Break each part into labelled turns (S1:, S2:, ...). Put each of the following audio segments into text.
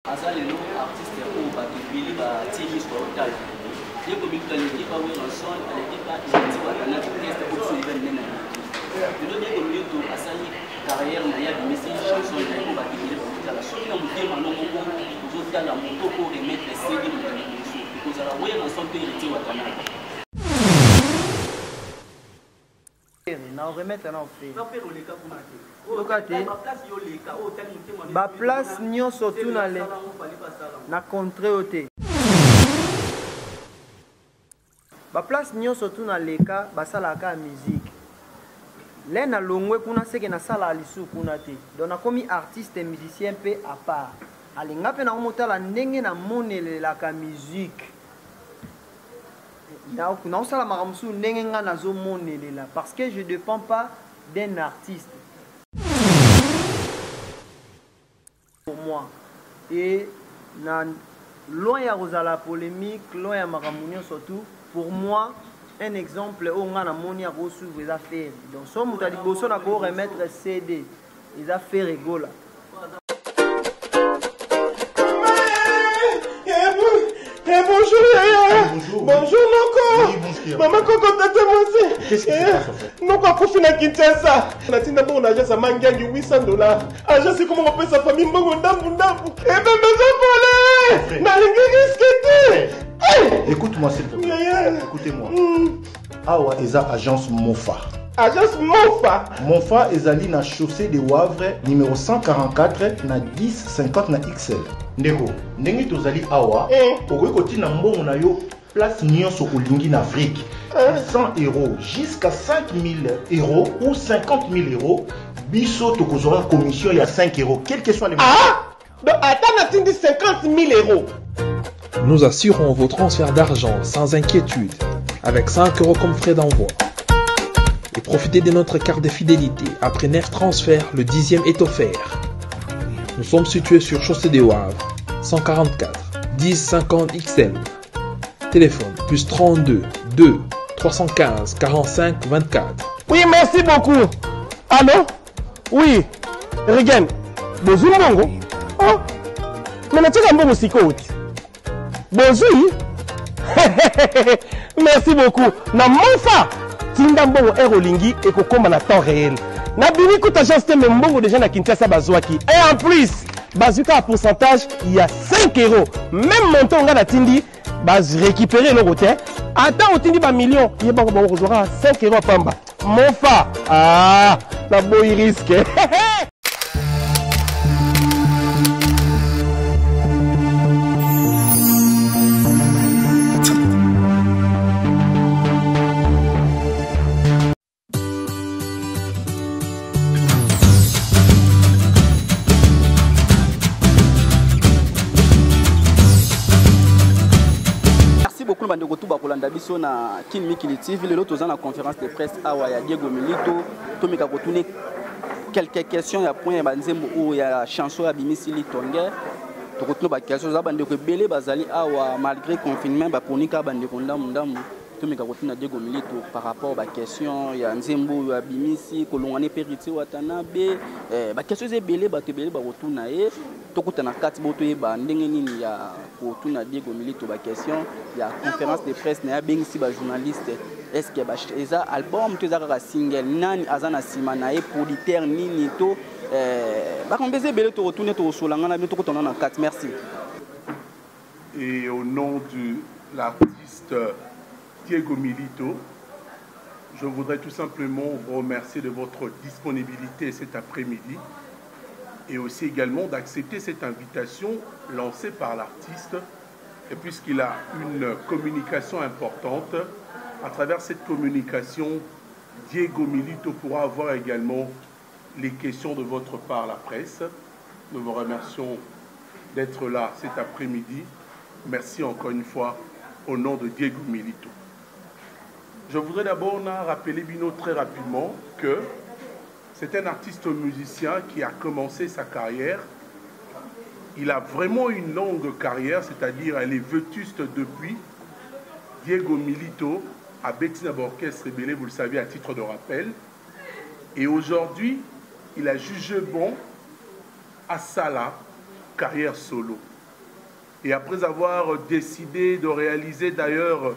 S1: Asa lelo artiste ou ba kibili ba tini sur otage. Ye ko bi kan ni ba we no son ale di ba ti ba na orchestre ko so ben nena. Lelo ye ko mi to asa ni carrière na ya bi message chanson na ko ba kibili ko ta la so na mutema no ko zo ta la moto ko remettre CD mo ta ni so ko za la we no son te reti wa kana.
S2: Na remettre na fait.
S1: Na pero le ka kuna te.
S2: Ba place nyonso tu na contre ote. Ba place nyonso tu na leka basalaka musique. Le na longwe kuna seke na sala alisu kuna te. Donc na komi artiste et musicien pe à part. Alinga pe na motala ndenge na monele la ka musique. Na sala maramsu ndenge nga na zo monele la parce que je dépends pas d'un artiste. Pour moi et loin ya la polémique, loin ya maramounion surtout pour moi un exemple où on a moni à reçoivre les affaires donc so muta liboso na ko remettre CD les affaires rigola.
S3: Bonjour Yaya. Bonjour Noko.
S4: Oui,
S3: Maman Koko t'attends aussi.
S4: Qu'est-ce qui se passe en fait?
S3: Noko a profité na Kinshasa. Na tina bon agence à mangangi $800. Agence c'est comment on paye sa famille mbongo ndambu ndambu. Eh ben besoin pour na lingi risqué.
S4: Écoute-moi s'il te plaît.
S3: Yaya.
S4: Écoutez-moi. Awa eza agence Mofa.
S3: Agence Mofa.
S4: Mofa ezali na chaussée de Wavre numéro 144 na 1050 na XL. Ndeko, ndenge tozali awa, okoki kotina mbongo na yo place nyonso olingi na Afrique. 100 € jusqu'à 5000 € ou 50 000 €. Biso tokozora commission ya 5 €, quel que soit les montants.
S3: Ah! Donc attends, on a dit 50 000 €.
S5: Nous assurons vos transferts d'argent sans inquiétude, avec 5 € comme frais d'envoi. Et profitez de notre carte de fidélité. Après 9 transferts, le 10e est offert. Nous sommes situés sur Chaussée des Wavre, 144 1050 XL. Téléphone plus 32 2 315 45 24.
S3: Oui, merci beaucoup. Allô? Oui. Regan. Bonjour, Mongo. Oh. Mais tu as un bon musicoti. Bonjour. Merci beaucoup. Na Mofa. Tinda mbongo Erolingi et kokoma na temps réel. Na bini kuta juste me mbongo déjà na Kinshasa bazwaki. Et en plus, bazuka à pourcentage, il y a 5 €. Même montant nga na tindi, baz récupérer le côté. Attends, au tindi ba million, il y a bango bango zora 5 € pamba. Mofa. Ah, na boy risque.
S1: bandeko tout bakolanda biso na Kin Mikili TV lelo toza na conférence de presse awa ya Diego Milito tomika kotune quelques questions ya point ya banzembo ou ya chanson ya Bimisili Tonge tokotuna ba questions za bandeko belé bazali awa malgré confinement ba ponika bandeko ndamu tomika kotuna Diego Milito par rapport ba question ya nzembo ya Bimisi kolongane periti watanabe ba questions e belé ba tebelé ba kotuna e tokutana kati boto yeba ndenge nini ya kotuna Diego Milito ba question ya conférence de presse na ya bengisi ba journaliste est-ce que ba eza album to eza ka single nani azana sima na e producteur nini to ba kombeze belé to retourner to solanga na bientôt kotona na kati merci.
S6: Et au nom de l'artiste Diego Milito, je voudrais tout simplement vous remercier de votre disponibilité cet après-midi et aussi également d'accepter cette invitation lancée par l'artiste. Et puisqu'il a une communication importante, à travers cette communication, Diego Milito pourra avoir également les questions de votre part, la presse. Nous vous remercions d'être là cet après-midi. Merci encore une fois au nom de Diego Milito. Je voudrais d'abord rappeler Bino très rapidement que c'est un artiste musicien qui a commencé sa carrière. Il a vraiment une longue carrière, c'est-à-dire elle est vétuste depuis. Diego Milito a Bettina Orchestre Rebelle, vous le savez, à titre de rappel. Et aujourd'hui, il a jugé bon à Sala, carrière solo. Et après avoir décidé de réaliser d'ailleurs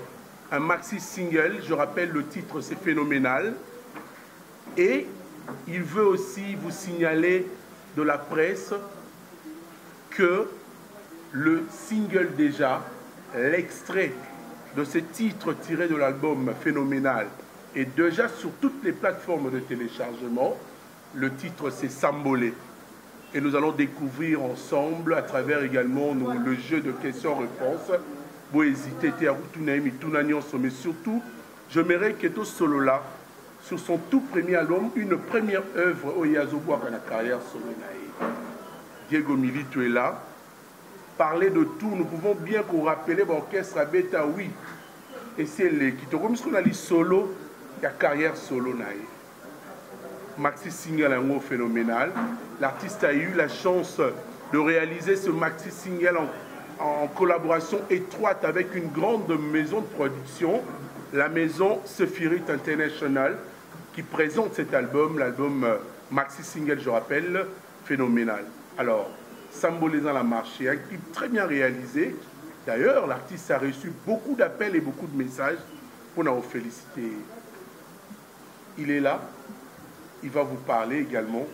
S6: un maxi single, je rappelle le titre, c'est Phénoménal. Et il veut aussi vous signaler de la presse que le single déjà, l'extrait de ce titre tiré de l'album Phénoménal est déjà sur toutes les plateformes de téléchargement. Le titre c'est Sambolé. Et nous allons découvrir ensemble, à travers également le jeu de questions-réponses, vous hésitez à mais surtout, j'aimerais que tout solo là, sur son tout premier album, une première œuvre au Yazobo à la carrière solo. Diego Milito est là. Parler de tout, nous pouvons bien vous rappeler l'orchestre Abeta, oui. Et c'est les qui te comme ce qu'on a dit solo, il y a carrière solo. Maxi single un mot phénoménal. L'artiste a eu la chance de réaliser ce maxi single en collaboration étroite avec une grande maison de production, la maison Sephirit International, qui présente cet album, l'album maxi single, je rappelle, Phénoménal. Alors, symbolisant la marché, un clip très bien réalisé. D'ailleurs, l'artiste a reçu beaucoup d'appels et beaucoup de messages pour nous féliciter. Il est là, il va vous parler également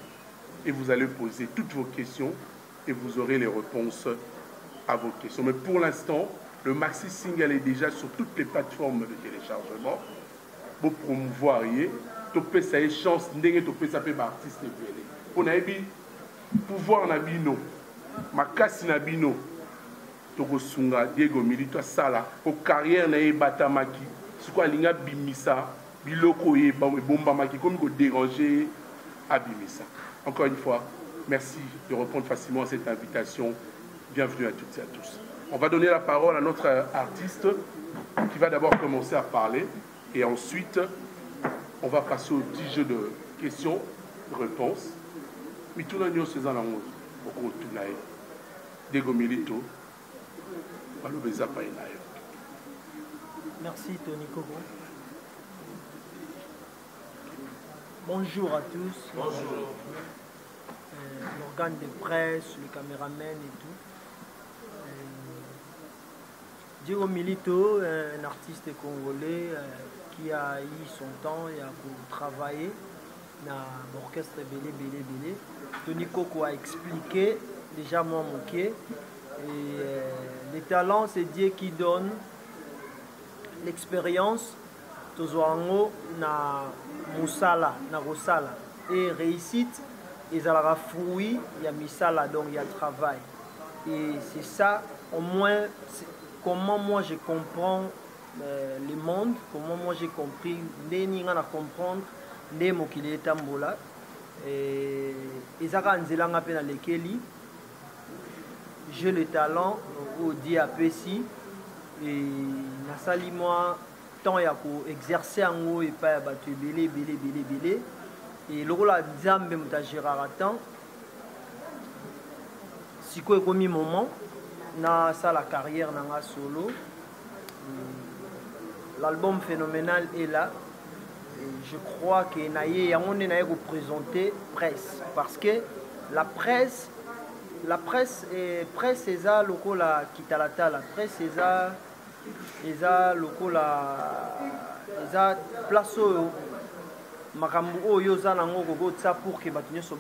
S6: et vous allez poser toutes vos questions et vous aurez les réponses à vos questions. Mais pour l'instant, le maxi single est déjà sur toutes les plateformes de téléchargement. Pour promouvoir, topé ça est chance, ndenge topé ça peut artiste belé. On a eu pouvoir na bino, makasi na bino, toko sunga Diego Milito sala, au carrière na batamaki, ce quoi linga bimisa, biloko ye bomba maki, comme ko déranger abimisa. Encore une fois, merci de répondre facilement à cette invitation. Bienvenue à toutes et à tous. On va donner la parole à notre artiste qui va d'abord commencer à parler et ensuite on va passer au petit jeu de questions-réponses. Diego Milito,
S2: merci Tony Kogo. Bonjour à tous.
S3: Bonjour.
S2: L'organe de presse, le caméraman et tout. Diego Milito, un artiste congolais qui a eu son temps et a travaillé dans l'orchestre Belé. Tony Koko a expliqué déjà moi moqué. Et les talents, c'est Dieu qui donne l'expérience. Tozoango na musala, na rosala. Et réussite, ils ont la fruit, il y a misala, donc il y a travail. Et c'est ça, au moins, comment moi je comprends le monde, comment moi j'ai compris, les gens à comprendre, les mots qui est tambola. Et ils ont un peu dans lesquels j'ai le talent au DAPC et nasali moi temps ya ko exercer en haut et pas battu belé et le rôle à Zambe mutajira temps si quoi comme moment na ça la carrière na solo l'album Phénoménal est là et je crois que naie on est représenté presse parce que la presse est ça lokola kitalata la presse est ça lokola eza place makambo oyo za nango gogo tsa pour que bato nyoso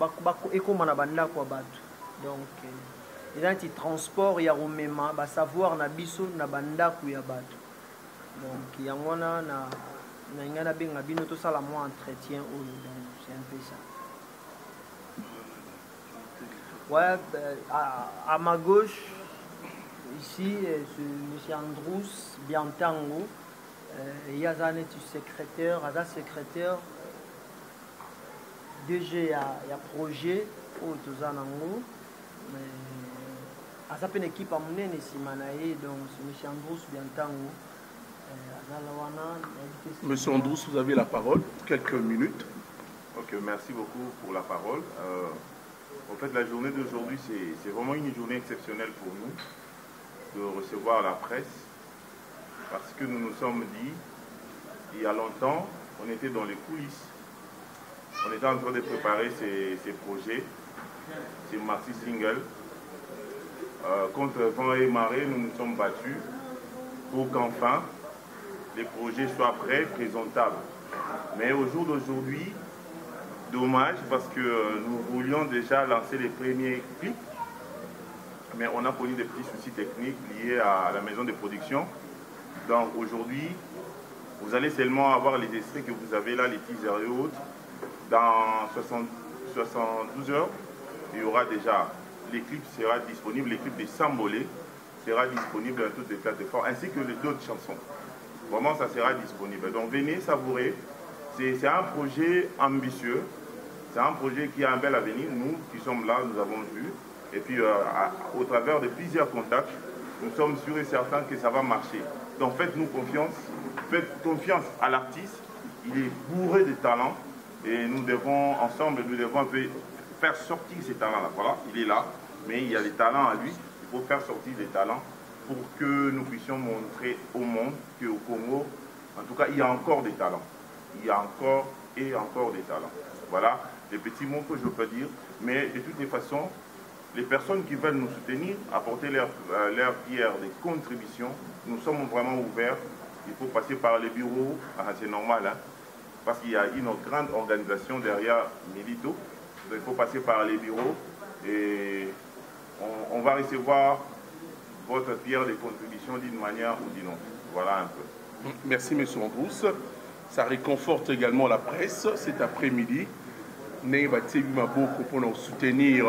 S2: ekoma na bandako ya bato donc eza nti transport ya romema ba savoir na biso na bandako ya bato donc yango na ngana benga bino to sala moi entretien oyo donc c'est un peu ça. Ouais, à ma gauche, ici, c'est M. Androus Biantango. Il y a un secrétaire, DG à projet, au Tozanango. À sa peine équipe à mon ici, donc c'est M. Androus Biantango.
S6: Monsieur Androus, vous avez la parole, quelques minutes.
S7: Ok, merci beaucoup pour la parole. En fait, la journée d'aujourd'hui, c'est vraiment une journée exceptionnelle pour nous de recevoir la presse parce que nous nous sommes dit, il y a longtemps, on était dans les coulisses, on était en train de préparer ces projets, ces maxi singles contre vent et marée, nous nous sommes battus pour qu'enfin les projets soient prêts, présentables. Mais au jour d'aujourd'hui, dommage parce que nous voulions déjà lancer les premiers clips, mais on a connu des petits soucis techniques liés à la maison de production. Donc aujourd'hui, vous allez seulement avoir les extraits que vous avez là, les teasers et autres. Dans 72 heures, il y aura déjà, les clips sera disponible, les clips de Sambolé sera disponible dans toutes les plateformes, ainsi que les d'autres chansons. Vraiment, ça sera disponible. Donc venez savourer. C'est un projet ambitieux, c'est un projet qui a un bel avenir. Nous qui sommes là, nous avons vu. Et puis au travers de plusieurs contacts, nous sommes sûrs et certains que ça va marcher. Donc faites-nous confiance, faites confiance à l'artiste. Il est bourré de talents et nous devons ensemble, nous devons faire sortir ces talents-là. Voilà, il est là, mais il y a des talents à lui. Il faut faire sortir des talents pour que nous puissions montrer au monde qu'au Congo, en tout cas, il y a encore des talents. Il y a encore et encore des talents. Voilà les petits mots que je peux dire. Mais de toutes les façons, les personnes qui veulent nous soutenir, apporter leur pierre de contribution, nous sommes vraiment ouverts. Il faut passer par les bureaux, c'est normal, hein, parce qu'il y a une grande organisation derrière Milito. Donc il faut passer par les bureaux et on va recevoir votre pierre de contribution d'une manière ou d'une autre. Voilà un peu.
S6: Merci, M. Ambrousse. Ça réconforte également la presse cet après-midi. Nous allons soutenir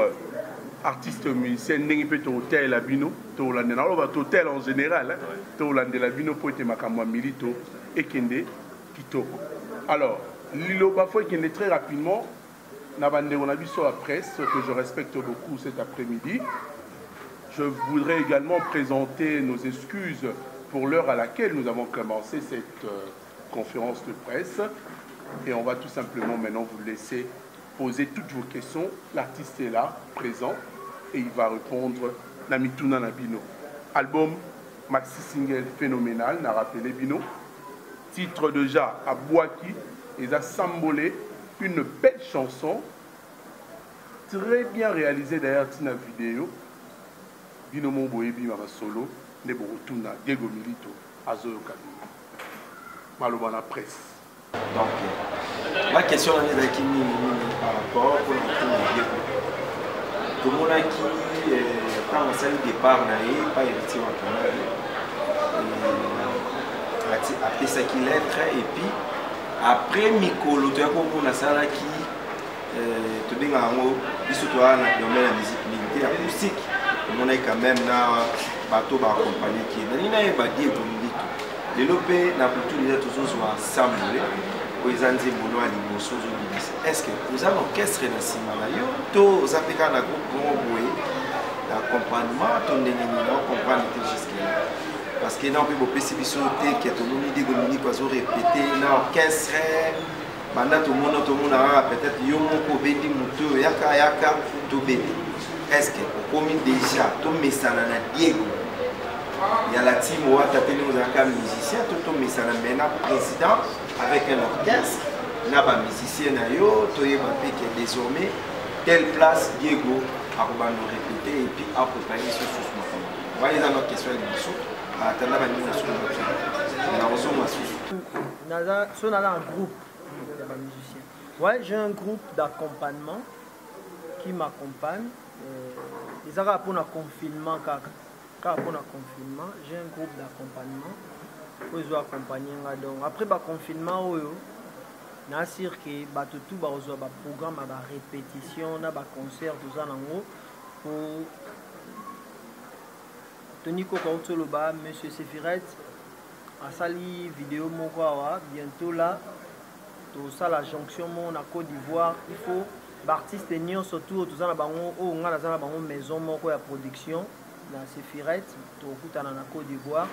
S6: artistes musiciens, nous allons hôtel à Bino, hôtel en général, nous allons pour être makamwa Milito et Kende Kitoko. Alors, Lilo Bafo Kende très rapidement, on a vu sur la presse que je respecte beaucoup cet après-midi. Je voudrais également présenter nos excuses pour l'heure à laquelle nous avons commencé cette conférence de presse. Et on va tout simplement maintenant vous laisser poser toutes vos questions. L'artiste est là, présent, et il va répondre Namituna Nabino. Album maxi single phénoménal, n'a rappelé Bino. Titre déjà à Boaki, et à Sambolé, une belle chanson, très bien réalisée d'ailleurs Tina vidéo. Bino Momboebi Mama Solo, Neborotuna, Diego Milito, Azoyo Kabino. Malobana presse.
S8: Donc, ma question est par rapport au Diego. Tout le monde qui quand on s'est départ, pas héritier en Canada, a fait ça qu'il est, et puis après Mikolo, tu as compris la salle qui te dit il se trouve dans la musique acoustique. On est quand même dans bateau accompagné qui est dans les Diego Milito. Les lopés n'a pas tout les toujours ensemble. Est-ce que vous avez orchestré dans ce moment-là? Vous avez fait un groupe d'accompagnement, vous comprendre jusque-là. Parce que nous avons des possibilités qui ont été répétées dans l'orchestre. Pendant tout le monde a peut-être est-ce que vous avez déjà tout Diego? Il y a la team où vous avez musicien, tout le monde président avec un orchestre. Il y a des musiciens qui désormais telle place Diego a répéter et puis accompagner ce sousmo. Vous voyez dans notre question de dessous.
S2: On a un groupe de musiciens. Ouais, j'ai un groupe d'accompagnement qui m'accompagne. Ils ont pour le confinement, j'ai un groupe d'accompagnement où ils ont accompagné. Donc après le confinement, je suis sûr que tout le programme de répétition, de concert, tout ça pour Tony Kokautsoloba, M. Sefiret, a sali vidéo bientôt là, tout ça la jonction en Côte d'Ivoire, il faut l'artiste nion surtout tout ça na bango o nga na bango maison moko ya production na Sefiret to kutana na Côte d'Ivoire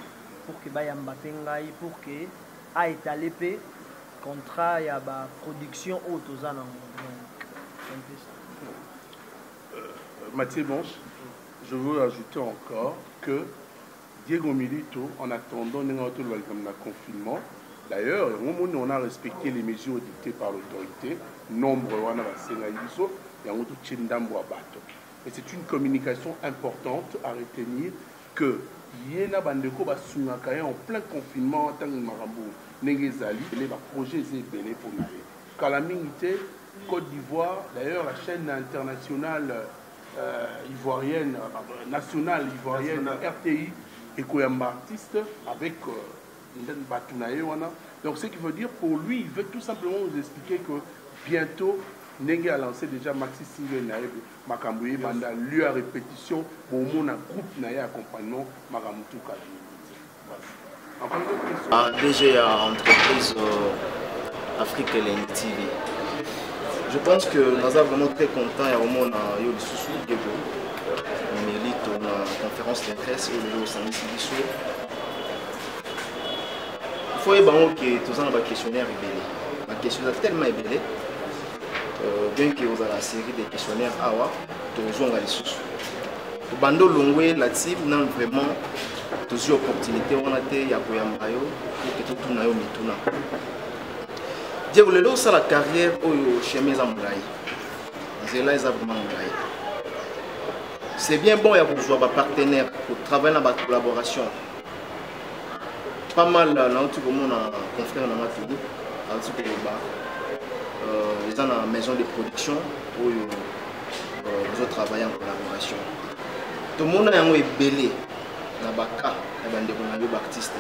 S2: pour que ba ya mbatengai pour que a étaler pe contrat ya ba production au tout ça na
S6: Mathieu Bonche, je veux ajouter encore que Diego Milito, en attendant le confinement, d'ailleurs, au moment où on a respecté les mesures dictées par l'autorité, nombre on a Et c'est une communication importante à retenir que Yéna Bandeko va sounakaye en plein confinement en tant que Marabou Negezali, les projets ébélés pour nous. Calamité, Côte d'Ivoire, d'ailleurs la chaîne internationale ivoirienne, nationale ivoirienne, RTI, et Koyamba artiste avec Batounaye. Donc ce qui veut dire pour lui, il veut tout simplement nous expliquer que bientôt, Nenge a lancé déjà Maxi Single Naïb Makambouye Banda, lui à répétition, pour mon groupe Naïe accompagnement Maramoutou Kalini.
S9: DG à entreprise Afrique Lane TV. Je pense que nous sommes vraiment très contents et au monde a eu le souci de on mérite une conférence de presse et le samedi soir. Il faut que tous un questionnaire ébélé. La questionnaire est tellement ébélé. Bien que vous avez la série des questionnaires awa, tous ont les sous. Pour bando longwe la team non vraiment tous opportunité on a été ya koyambayo pour que tout nayo mituna. Dieu le lo ça la carrière au chemin zamulai. Zela is vraiment mulai. C'est bien bon ya pour ba partenaire pour travailler dans la collaboration. Pas mal là tout le monde a confrère dans ma tout en tout cas ils sont dans la maison de production où ils ont travaillé en collaboration. Tout le monde est belé dans le cas de l'artiste.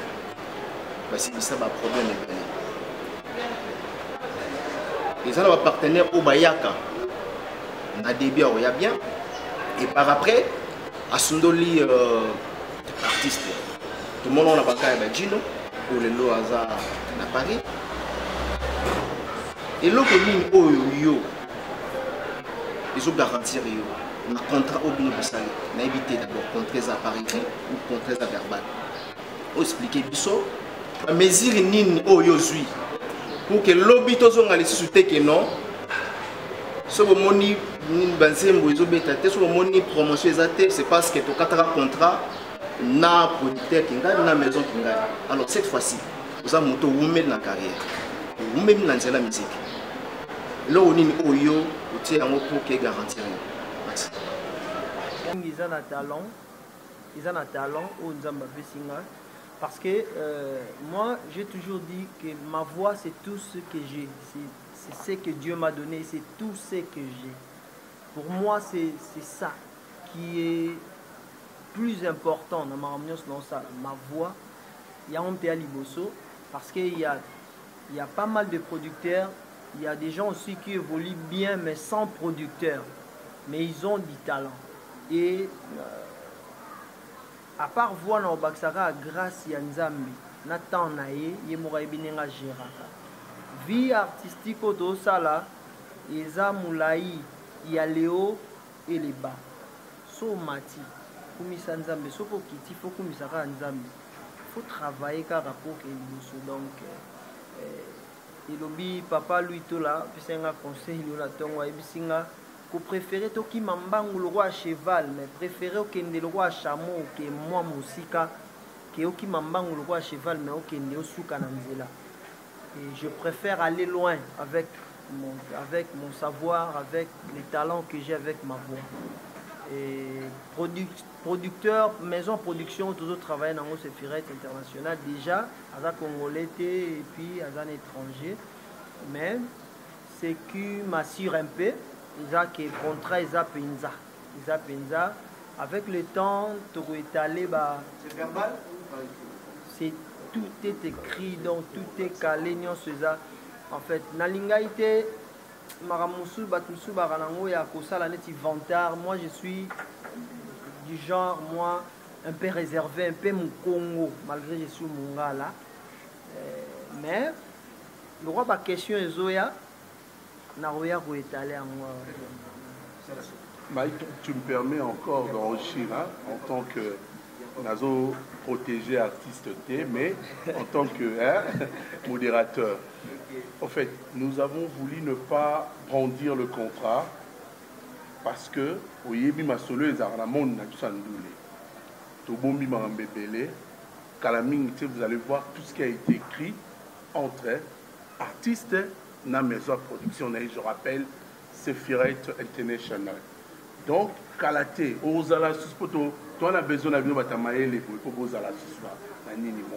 S9: Parce que ça va problème est belé. Ils sont dans partenaire au Bayaka. On a des biens où il y a bien. Et par après, à Sundoli artiste. Tout le monde a un cas de Gino pour le lot hasard à Paris. Et l'autre ligne, ils ont garanti un contrat au bout de ça. On a évité d'abord contre à Paris ou contre à verbal. On expliquer biso, la mesure nini oyozui pour que l'obito soit allé soutenir que non. Ce que moni ni banzembo ils ont bétaté, ce que moni promotion exacte, c'est parce que ton contrat na producteur qui gagne na maison qui gagne. Alors cette fois-ci, vous avez monté vous-même dans la carrière, vous-même dans la musique. Là où nous oyo, tu es en pour que garantir. Merci.
S2: Ils ont un talent, parce que moi j'ai toujours dit que ma voix c'est tout ce que j'ai, c'est ce que Dieu m'a donné, c'est tout ce que j'ai. Pour moi c'est ça qui est plus important dans ma réunion, ma voix. Il y a un théâtre liboso parce qu'il y a pas mal de producteurs. Il y a des gens aussi qui évoluent bien, mais sans producteur. Mais ils ont du talent. Et à part voir dans Baksara, grâce à Nzambi, Nathan Naye, Yemora Ibinenga Géraka. Vie artistique au Sala, Eza Moulaï, Léo et les bas. So Mati, Kumisa Nzambi, so Kiti, faut Kumisara Nzambi. Il faut travailler car rapport que nous donc. Et lobby papa lui tout là puis c'est un conseil nous la tongo et bisinga ko préférer to ki mambangu le roi à cheval mais préférer au kende le roi à chameau que moi musika que au ki mambangu le roi à cheval mais au kende au suka na nzela. Et je préfère aller loin avec mon savoir, avec les talents que j'ai avec ma voix. Et producteur, maison production, toujours travaillé dans le Sefirette international déjà, à Congolais et puis à un étranger. Mais ce qui m'assure un peu, ils ont que contrat, ils ont penza. Avec le temps, tu peux étaler.
S8: C'est verbal?
S2: Tout est écrit, donc tout est calé. En fait, Nalingaïté. Maramousou Batoussou Baranango ya Kosala neti vantard. Moi je suis du genre moi un peu réservé, un peu mon Congo malgré je suis mon gars là. Mais le roi ba question ezoya na roya ko étaler en moi.
S6: Mike, tu me permets encore d'enrichir en tant que nazo protégé artiste T, mais en tant que modérateur. En fait, nous avons voulu ne pas brandir le contrat parce que au yebi masolo ezaramon na tusandoule. Tobombi marambebele, kalaming, vous allez voir tout ce qui a été écrit entre artistes na maison de production. Je rappelle, Sefirette International. Donc, Kalaté, Ozala Suspoto, toi, on a besoin d'avoir Batamaël pour Ozala Suspa.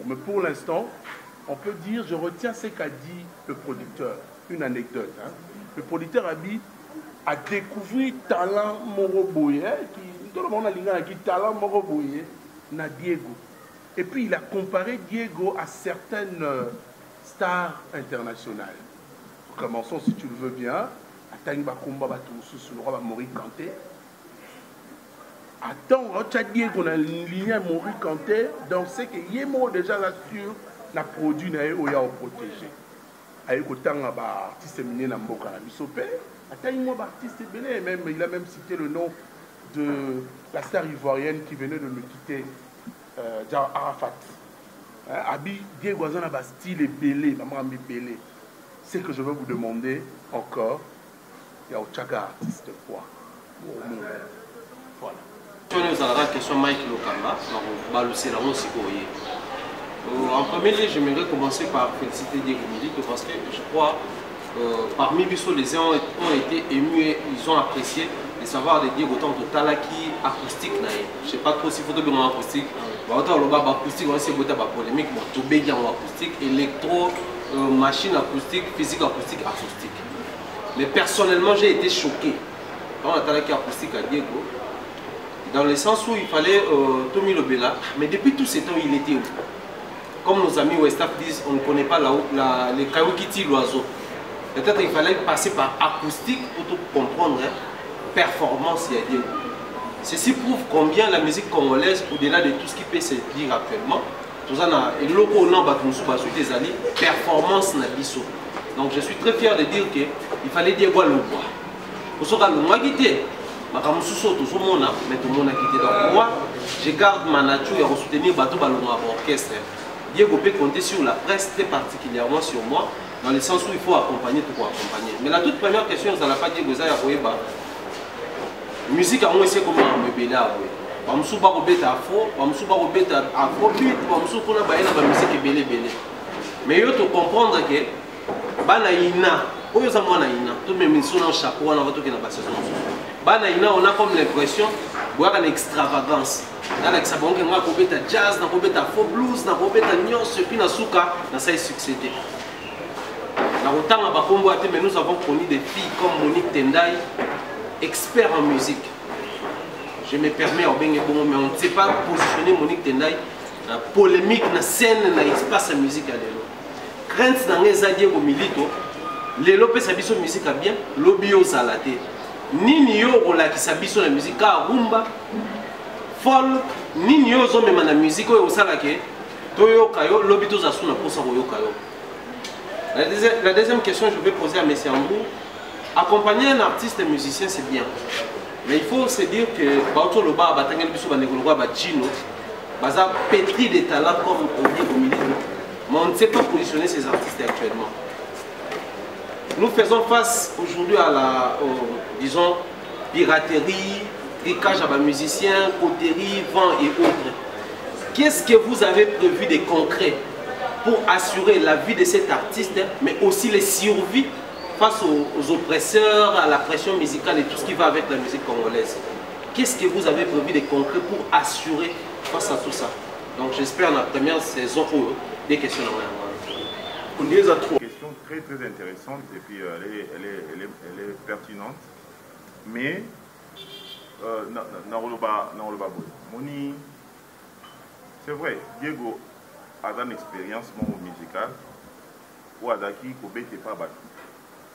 S6: Mais pour l'instant, on peut dire, je retiens ce qu'a dit le producteur. Une anecdote. Hein. Le producteur a découvert talent Moroboye, tout le monde a dit talent Moroboye, na Diego. Et puis il a comparé Diego à certaines stars internationales. Commençons, si tu le veux bien, à Tangba Kumba Batoussou, sur le roi Maurice Kanté. Attends, Diego, on a une ligne à Maurice Kanté, donc c'est que Yemo déjà là-dessus, n'a produit na oya protégé. Avec autant d'artistes éminents dans Mboka la Bissopé, artiste belé, même il a même cité le nom de la star ivoirienne qui venait de nous quitter, Arafat. Abi Diego Azana ba style belé, maman mi belé. Ce que je veux vous demander encore, il y a Ochaga artiste quoi. Voilà.
S3: Nous avons la question Mike Lokamba, en premier lieu, j'aimerais commencer par féliciter Diego Milito parce que je crois parmi Bissot, les gens ont été émus et ils ont apprécié de savoir de Diego autant de Talaki acoustique. Je ne sais pas trop s'il faut bien acoustique. Autant le bas acoustique, on sait que c'est polémique, tout bien acoustique, électro, machine acoustique, physique acoustique, acoustique. Mais personnellement, j'ai été choqué quand on a Talaki acoustique à Diego, dans le sens où il fallait Tommy Lobela, mais depuis tout ce temps, il était où? Comme nos amis Westaf disent, on ne connaît pas les cailloux qui tirent l'oiseau. Peut-être qu'il fallait passer par acoustique pour comprendre performance. Ceci prouve combien la musique congolaise, au-delà de tout ce qui peut se dire actuellement, performance na biso. Donc je suis très fier de dire qu'il fallait dire quoi le bois. Pour ce cas, le mois quitté, mais tout le monde a quitté. Donc moi, je garde ma nature et soutenir Bato Balonga orchestre. Diego peut compter sur la presse, très particulièrement sur moi, dans le sens où il faut accompagner tout pour accompagner. Mais la toute première question, vous n'allez pas dire que vous avez musique à moi, c'est comment me béler à vous. Je ne pas robet afro, je ne pas robet afrobeat, je ne pas la musique belé belé. Mais il faut comprendre que Banaïna, tout le monde est en chapeau, on a Banaïna, on a comme l'impression voir une extravagance. Dans l'examen, on a un jazz, on a un faux blues, on a un nyons, et puis on a un succédé. Mais nous avons connu des filles comme Monique Tendai, expert en musique. Je me permets, mais on ne sait pas positionner Monique Tendai dans la polémique, dans la scène, dans l'espace musical. Crainte dans les Diego Milito, les lopes sabiso musique à bien, l'obio salate. Ni yo rola qui sabiso la musique à rumba, folk, ni yo zo même la musique au salake, toyo kayo, l'obito zasuna pour sa royo kayo. La deuxième question que je vais poser à M. Ambou, accompagner un artiste et musicien c'est bien. Mais il faut se dire que Baoto Loba, Batangel Bissou, Banegoloba, Bachino, Baza pétri de talents comme Diego Milito. Mais on ne sait pas positionner ces artistes actuellement. Nous faisons face aujourd'hui à la, disons, piraterie, tricage à musiciens, coterie, vent et autres. Qu'est-ce que vous avez prévu de concret pour assurer la vie de cet artiste, mais aussi les survies face aux oppresseurs, à la pression musicale et tout ce qui va avec la musique congolaise? Qu'est-ce que vous avez prévu de concret pour assurer face à tout ça? Donc j'espère la première saison des questions.
S7: On les a trop. Une question très très intéressante et puis elle est pertinente. Mais Moni, c'est vrai, Diego a une expérience musicale où Adaki Kobe n'était pas battu.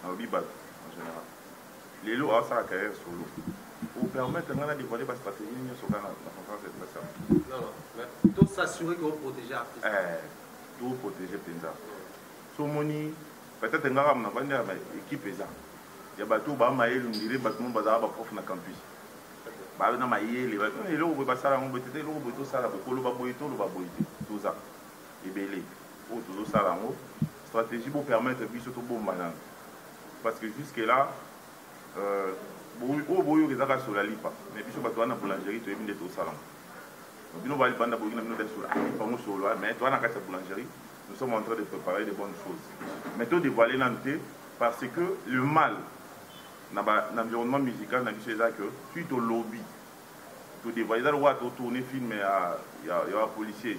S7: En général. Les lots ont sa carrière solo. Pour permettre de dévoiler la stratégie sur la conférence de presse.
S3: Non, mais tout s'assurer que vous protégez l'artiste.
S7: Tout protéger Penza. So Moni, peut-être que nous avons une équipe. Il y a des gens qui ont des profs dans le campus. Les gens qui ont des stratégie pour permettre de faire bon malin. Parce que jusque-là, beaucoup de gens sur la lipa. Mais puis, tu as une boulangerie, tu es venu au salon. Mais toi, dans la boulangerie, nous sommes en train de préparer de bonnes choses. Mais tout dévoiler l'entrée parce que le mal dans l'environnement musical, c'est que suite au lobby, tu dévoiles le droit de tourner film et il y a un policier.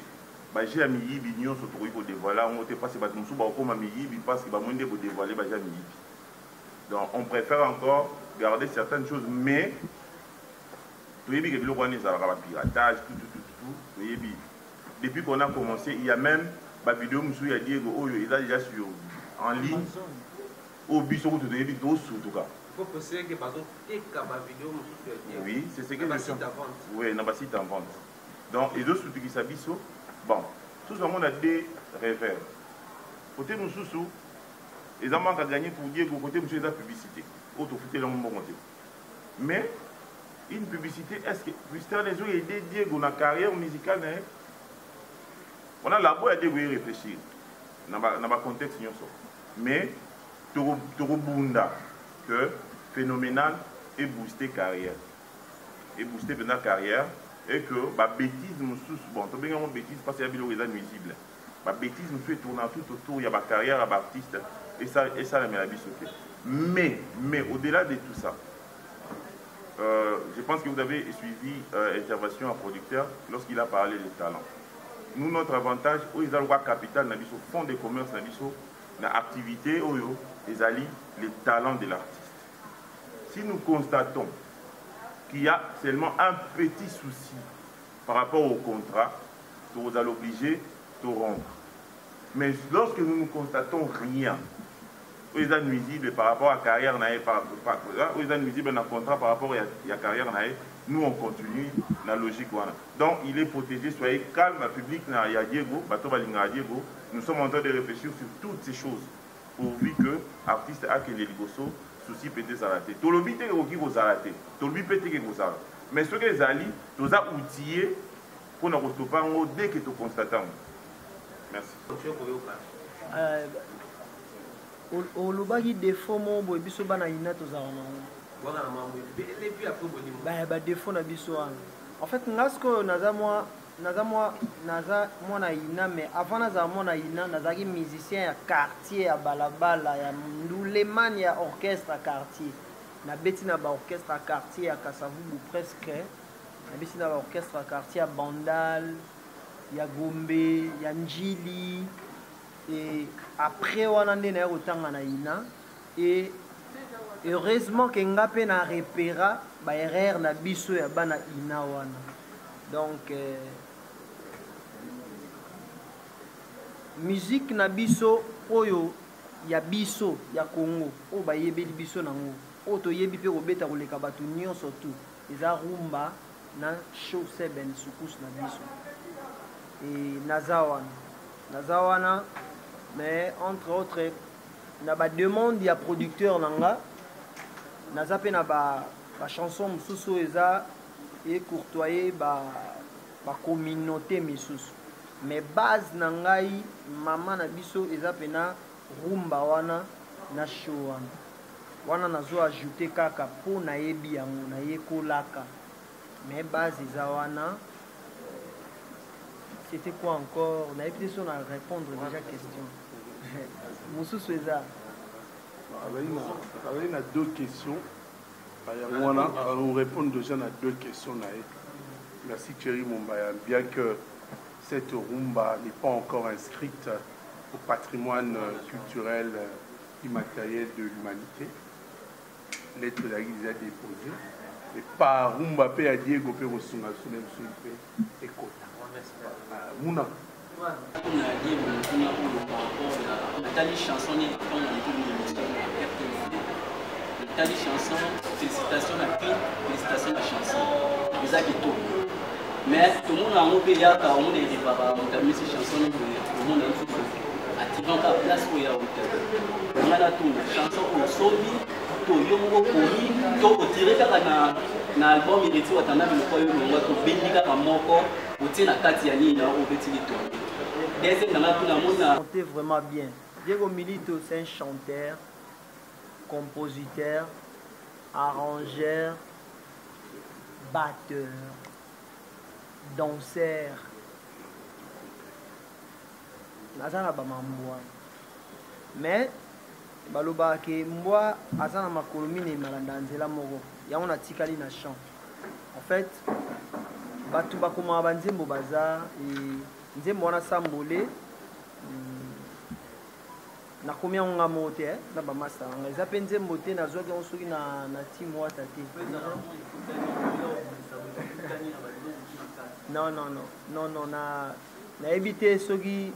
S7: J'ai un millier de gens qui dévoiler, on ne pas si comme un millier, parce qu'il va moins de dévoiler, donc on préfère encore garder certaines choses, mais tu sais que le piratage, tout. Depuis qu'on a commencé, il y a même des vidéos il y a Diego, il est déjà sur en ligne. Au but, tout cas.
S3: Il faut préciser que par exemple, il y a des vidéos
S7: oui, c'est ce que je suis. Oui, dans le site en vente. Donc, les deux sous qui s'habillent, bon, tout le monde a des rêveurs. Côté nous sous, les amants ont gagné pour dire que côté nous la publicité. Autre côté, le monde monté. Mais, une publicité, est-ce que, puisque les gens ont aidé Diego dans la carrière musicale, on a la boîte à Diego réfléchir dans le contexte. Mais, Torobunda, que phénoménal et booster carrière. Et booster la carrière, et que la bêtise, bon, tu as bêtise parce qu'il y a des gens nuisibles. La bêtise nous fait tourner tout autour, il y a la carrière à l'artiste, et ça, la mélodie sauter. Mais au-delà de tout ça, je pense que vous avez suivi l'intervention à producteur lorsqu'il a parlé des talents. Nous, notre avantage, ils ont le capital, au fonds de commerce, dans l'activité, les alliés, les talents de l'artiste. Si nous constatons qu'il y a seulement un petit souci par rapport au contrat, nous allons obliger de rompre. Mais lorsque nous ne constatons rien, ils sont nuisibles par rapport à la carrière, ils sont nuisibles dans le contrat par rapport à la carrière, nous on continue dans la logique. Donc il est protégé, soyez calme, le public, Diego, nous sommes en train de réfléchir sur toutes ces choses. Pourvu que l'artiste a que les ligosos, souci peut-être s'arrêter. Tout le but est qu'il faut s'arrêter. Tout le but peut-être qu'il faut s'arrêter. Mais ce que les alliés, nous avons outillé pour nous retrouver dès que nous constatons. Merci.
S2: Au lobaki défaut mon boy biso bana ina tozala na défaut na biso wana. En fait ngasko naza mwana ina mais avant naza mwana ina nazaki musicien ya quartier ya balabala ya nduleman ya orchestre à quartier na beti na ba orchestre à quartier ya Kasavubu presque na beti na ba orchestre à quartier ya Bandal ya Gombe ya Njili. Et après wana nde na kotanga na ina et heureusement que ngape na repéra ba erreur na biso ya bana ina wana. Donc musique na biso oyo ya biso ya Congo o ba yebeli biso nango o to yebi pe kobeta koleka bato nyonso tout eza rumba na show seben sukus na biso et nazawana mais entre autres na ba demande ya producteur nanga naza pe na ba chanson mususu eza et courtoyer ba communauté misusu mais base na ngai mama na biso eza pe na rumba wana na show wana nazo ajouter kaka po na yebi yango na yekolaka mais base eza wana. C'était quoi encore? On avait peut-être sur à répondre déjà à la question. Moussou Souza.
S6: Il y a deux questions. On répond déjà à deux questions. Merci Thierry Mumbaya. Bien que cette rumba n'est pas encore inscrite au patrimoine culturel immatériel de l'humanité, lettre de la déjà déposée. Et par rumba pe a Diego pe Rosunga Sunem Suipe et Kota. Mouna.
S1: Félicitations à qui? Félicitations à la chanson. Les acquittés. Mais tout le monde a un peu de temps, on est arrivé ces chansons, le monde a un peu activant la place où il y a un peu. On a la chanson au Sobi, au Yongo Kori, au tiré na album il est watana biloko yo longa to bendika ka moko otina kati ya nina o betili to deuxième na tuna mona
S2: chantait vraiment bien. Diego Milito c'est un chanteur, compositeur, arrangeur, batteur, danseur. Nazana ba mambo. Mais baloba ke mbwa aza na makolo mine malanda nzela moko yango natikali na champ. En fait bato bakoma banzembo baza nzembo wana sambole nakomi yango nga moko te na bamasta nanga eza mpe nzembo te nazwaki yango soki na timo wata te. non nayebi te soki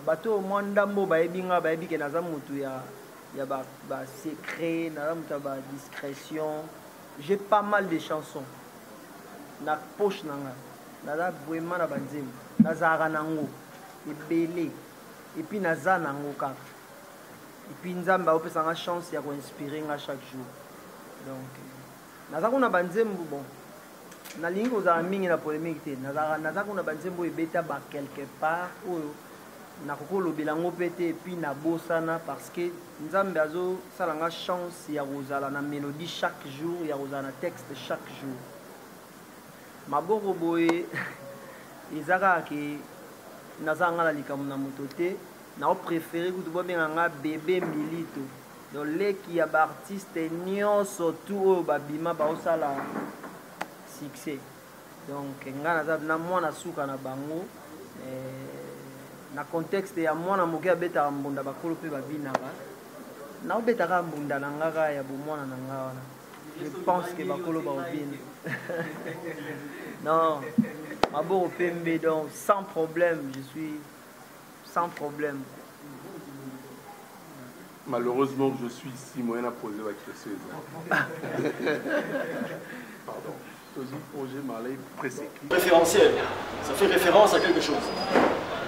S2: bato mwa ndambo bayebi nga bayebi ke naza motu ya secret, naza motu ya discrétion. J'ai pas mal de chansons na poche nanga naza vraiment na banzembo nazalaka nango ebele epuis naza nango kaka epuis nzambe aopesanga chance ya koinspire nga chaque jour. Donc naza kuna banzembo bon nalingi kozala mingi na polémique te naza kuna banzembo ebeta ba quelque part oyo nakokolobela yango mpe te epuis nabosana parce que nzambe azosala nga chance ya kozala na mélodie chaque jour ya kozala na texte chaque jour. Maboko boye eza kaka ke naza nga na likambo na moto te naopréféré kutu bobenga nga bebe milito donc leki ya baartiste nyonso tu oyo babima baosala succès. Donc nga naza na mwana suka na bango na contexte ya mwana moke abetaka mbunda bakolo mpe babinaka naobetaka mbunda na ngaka ya bomwana na nga wana. Je pense que bakolo baobina non maboko pembe donc sans problème je suis sans problème.
S6: Malheureusement je suis ici moyen à poser la question. Pardon. Projet Malay présécrit.
S10: Référentiel, ça fait référence à quelque chose.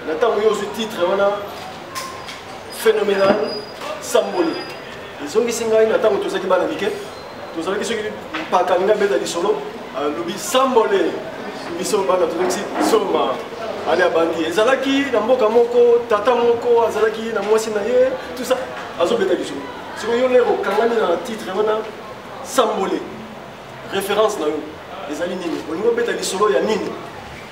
S10: Maintenant, oui, ce titre, on a phénoménal, symbolique. Les gens qui sont là, ils ont tous qui bananique. Tous ceux qui sont pas kanga bête à solo, le symbole, ils sont pas là, ils sont allez à bandi. Et Zalaki, Namboka Moko, Tata Moko, Zalaki, Namoisi Naye, tout ça, ils ont bête à solo. Si vous voyez au Kangani dans le titre, on a symbole, référence là. Les amis Nini, au niveau bête à solo, il y a Nini.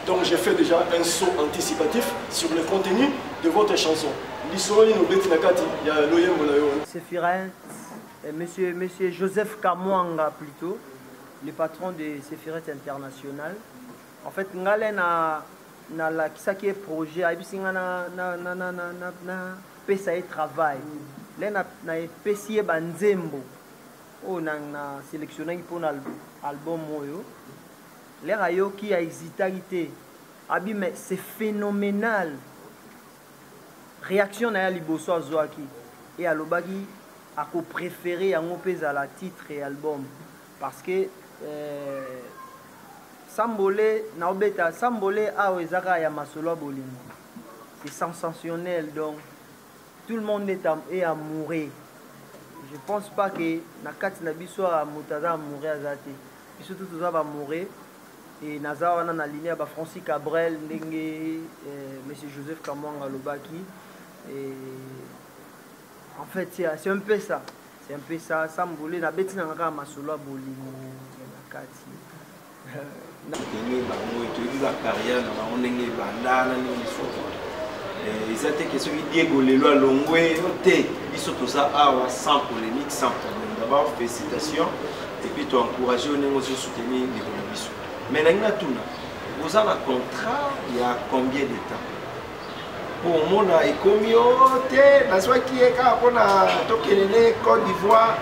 S10: Donc j'ai fait déjà un saut anticipatif sur le contenu de votre chanson.
S2: Sephiret, monsieur Joseph Kamwanga plutôt, le patron de Sephiret International. En fait, ngale na la qui est projet, abisinga na pesa et travail. Là na pesier banzembo. Oh na sélectionné pour l'album moyo. Les rayos qui a hésité, mais c'est phénoménal. Réaction à Liboso Azoaki et à Lobagi a préféré à la titre et album parce que Sambole Naobeta Sambole a Oezaka ya Masolo Bolingo. C'est sensationnel donc tout le monde est amoureux. Je pense pas que Nakati Nabiso a Mutaza amoureux Azate. Surtout tout ça va mourir. Et Naza on a aligné avec Francis Cabrel, Ndenge, monsieur Joseph Kamwanga Lobaki. Et en fait c'est un peu ça. C'est un peu ça. Sambole na beti na ngaka masolo bolingo na kati.
S8: Ndenge bango etuki ba carrière na bango ndenge bandana ni soto. Ils étaient question Diego Lelo Longwe te biso tout ça awa sans polémique, sans problème. D'abord félicitations et puis tu encourager on aussi soutenir les biso. Mais là, vous avez un contrat il y a combien de temps? Pour moi, il y a combien de temps? Qui est pour la Côte d'Ivoire?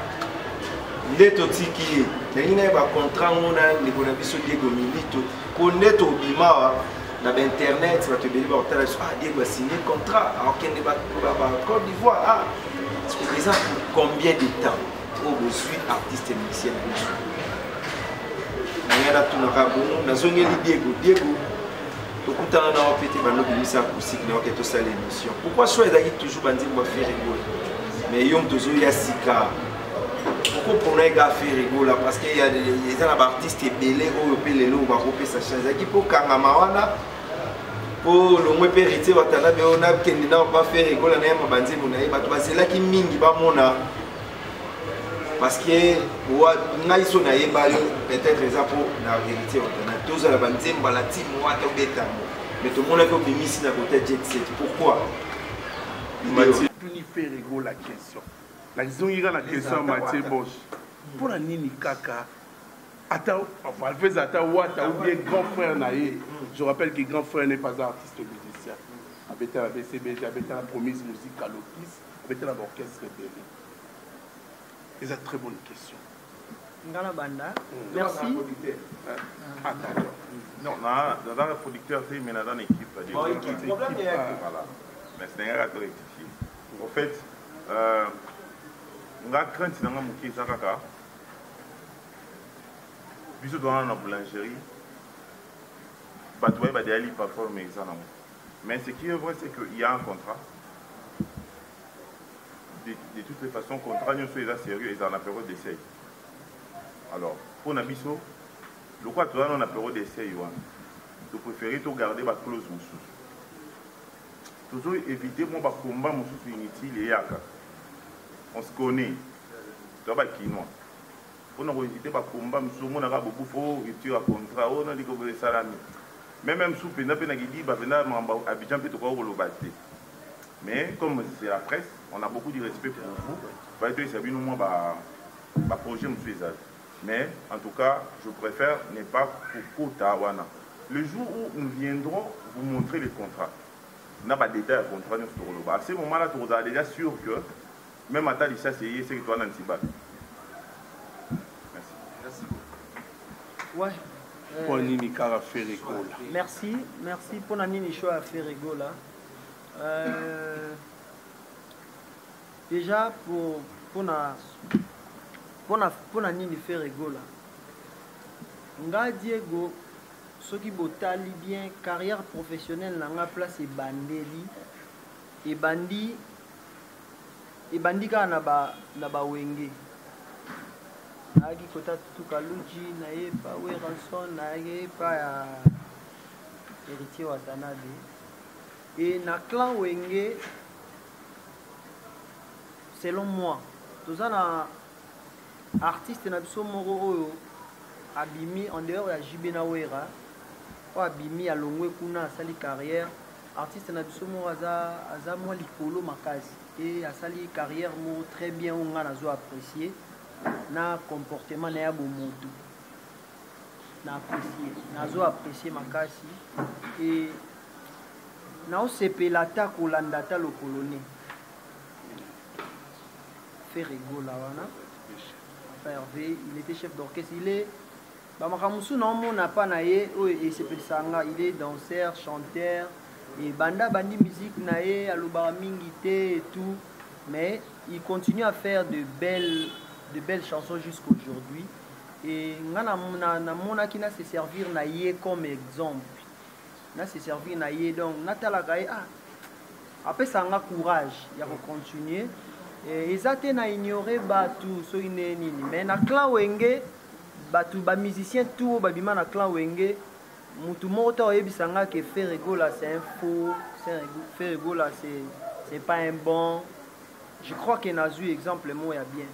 S8: Les Totiki, il y a un contrat on a les Bonabiso Diego Milito. Connaître au Bima, dans Internet, tu vas te dire que Diego a signé un contrat. Alors qu'il n'est pas Côte d'Ivoire. Ah, par exemple, combien de temps? Oh, je suis artiste et musicien. Pourquoi choisir toujours faire rigoler? Mais il y a toujours Yassika. Pourquoi pour les gars faire rigoler? Parce qu'il y a des artistes belés qui ont fait sa chance. Il faut Kangamawana pour le moins périté, on a pas fait rigoler. C'est là qui mingi parce que naïso na yeba peut-être les pour la vérité on a tous la banzem la team wata beta mais tout le monde a comme ici na côté jet set. Pourquoi
S6: Mathieu, tu n'y fais rigoler la question nazongi na question Mathieu Bosch mpona nini kaka ata Alphèse ata wata ou bien grand frère na ye. Je rappelle que grand frère n'est pas un artiste musicien. Habité à la BCBG, habité à la Promise Musique à l'Office, habité à l'orchestre Bélé. C'est une très bonne question.
S2: Ngana Banda, merci.
S7: Ah, d'accord. Non, dans le producteur, c'est mais dans l'équipe.
S10: Voilà.
S7: Mais c'est un gâteau rectifié. En fait, on a craint dans la mouki Zakaka. Puis dans la boulangerie, Batoué va aller performer ça. Mais ce qui est vrai, c'est qu'il y a un contrat. De toutes les façons, le contrat, nous sommes sérieux et dans la période d'essai. Alors, pour Nabiso, le quoi tu as dans la période d'essai, tu préfères garder la clause moussous. Toujours éviter mon combat moussous inutile et yaka. On se connaît. Tu vas quinoa. Pour nous éviter le combat moussous, on a beaucoup de rupture à contrat, on a dit que vous avez salami. Même sous Pena Penagidi, Abidjan peut te voir le battre. Mais comme c'est la presse, on a beaucoup de respect pour vous. Va être servi nous moins projet monsieur Ezad. Mais en tout cas, je préfère ne pas pour Tawana. Le jour où nous viendrons vous montrer les contrats, on n'a pas de détails à contrat nous sur à ce moment-là, tu seras déjà sûr que même à ta licence, c'est que toi n'en pas. Merci.
S2: Merci. Ouais. Merci pour Nani choix à faire rigola. Déjà pour Nani faire rigola. Nga Diego, ce qui botali bien carrière professionnelle n'a place et bandeli et bandi ka na ba wenge. Nagi kota tukaluji na ye pa we ranson na ye pa ya héritier wa Tanade et na clan wenge selon moi tozana artiste na biso moko oyo abimi en dehors ya JB na wera o abimi alongwe kuna asali carrière artiste na biso moko aza mwa likolo makasi et asali carrière mo très bien on nga nazo apprécier na comportement na ya bomoto na apprécier nazo apprécier makasi et na osepela ta kolanda ta le colonel fait rigola wana Hervé il était chef d'orchestre il est bamakamusu na mona pa na ye o esepelisa il est danseur chanteur et banda bandi musique na ye aloba mingi te et tout mais il continue à faire de belles chansons jusqu'aujourd'hui et na mona qui na se servir na ye comme exemple na se servir na ye donc natalaka ye après ça nga courage ya ko continuer et ezate na ignorer batu so ineni mais na clan wenge batu ba musicien tout ba bima na clan wenge mutu moko oyebisanga que Ferregola c'est un faux Ferregola c'est pas un bon je crois que nazu exemple moi ya bien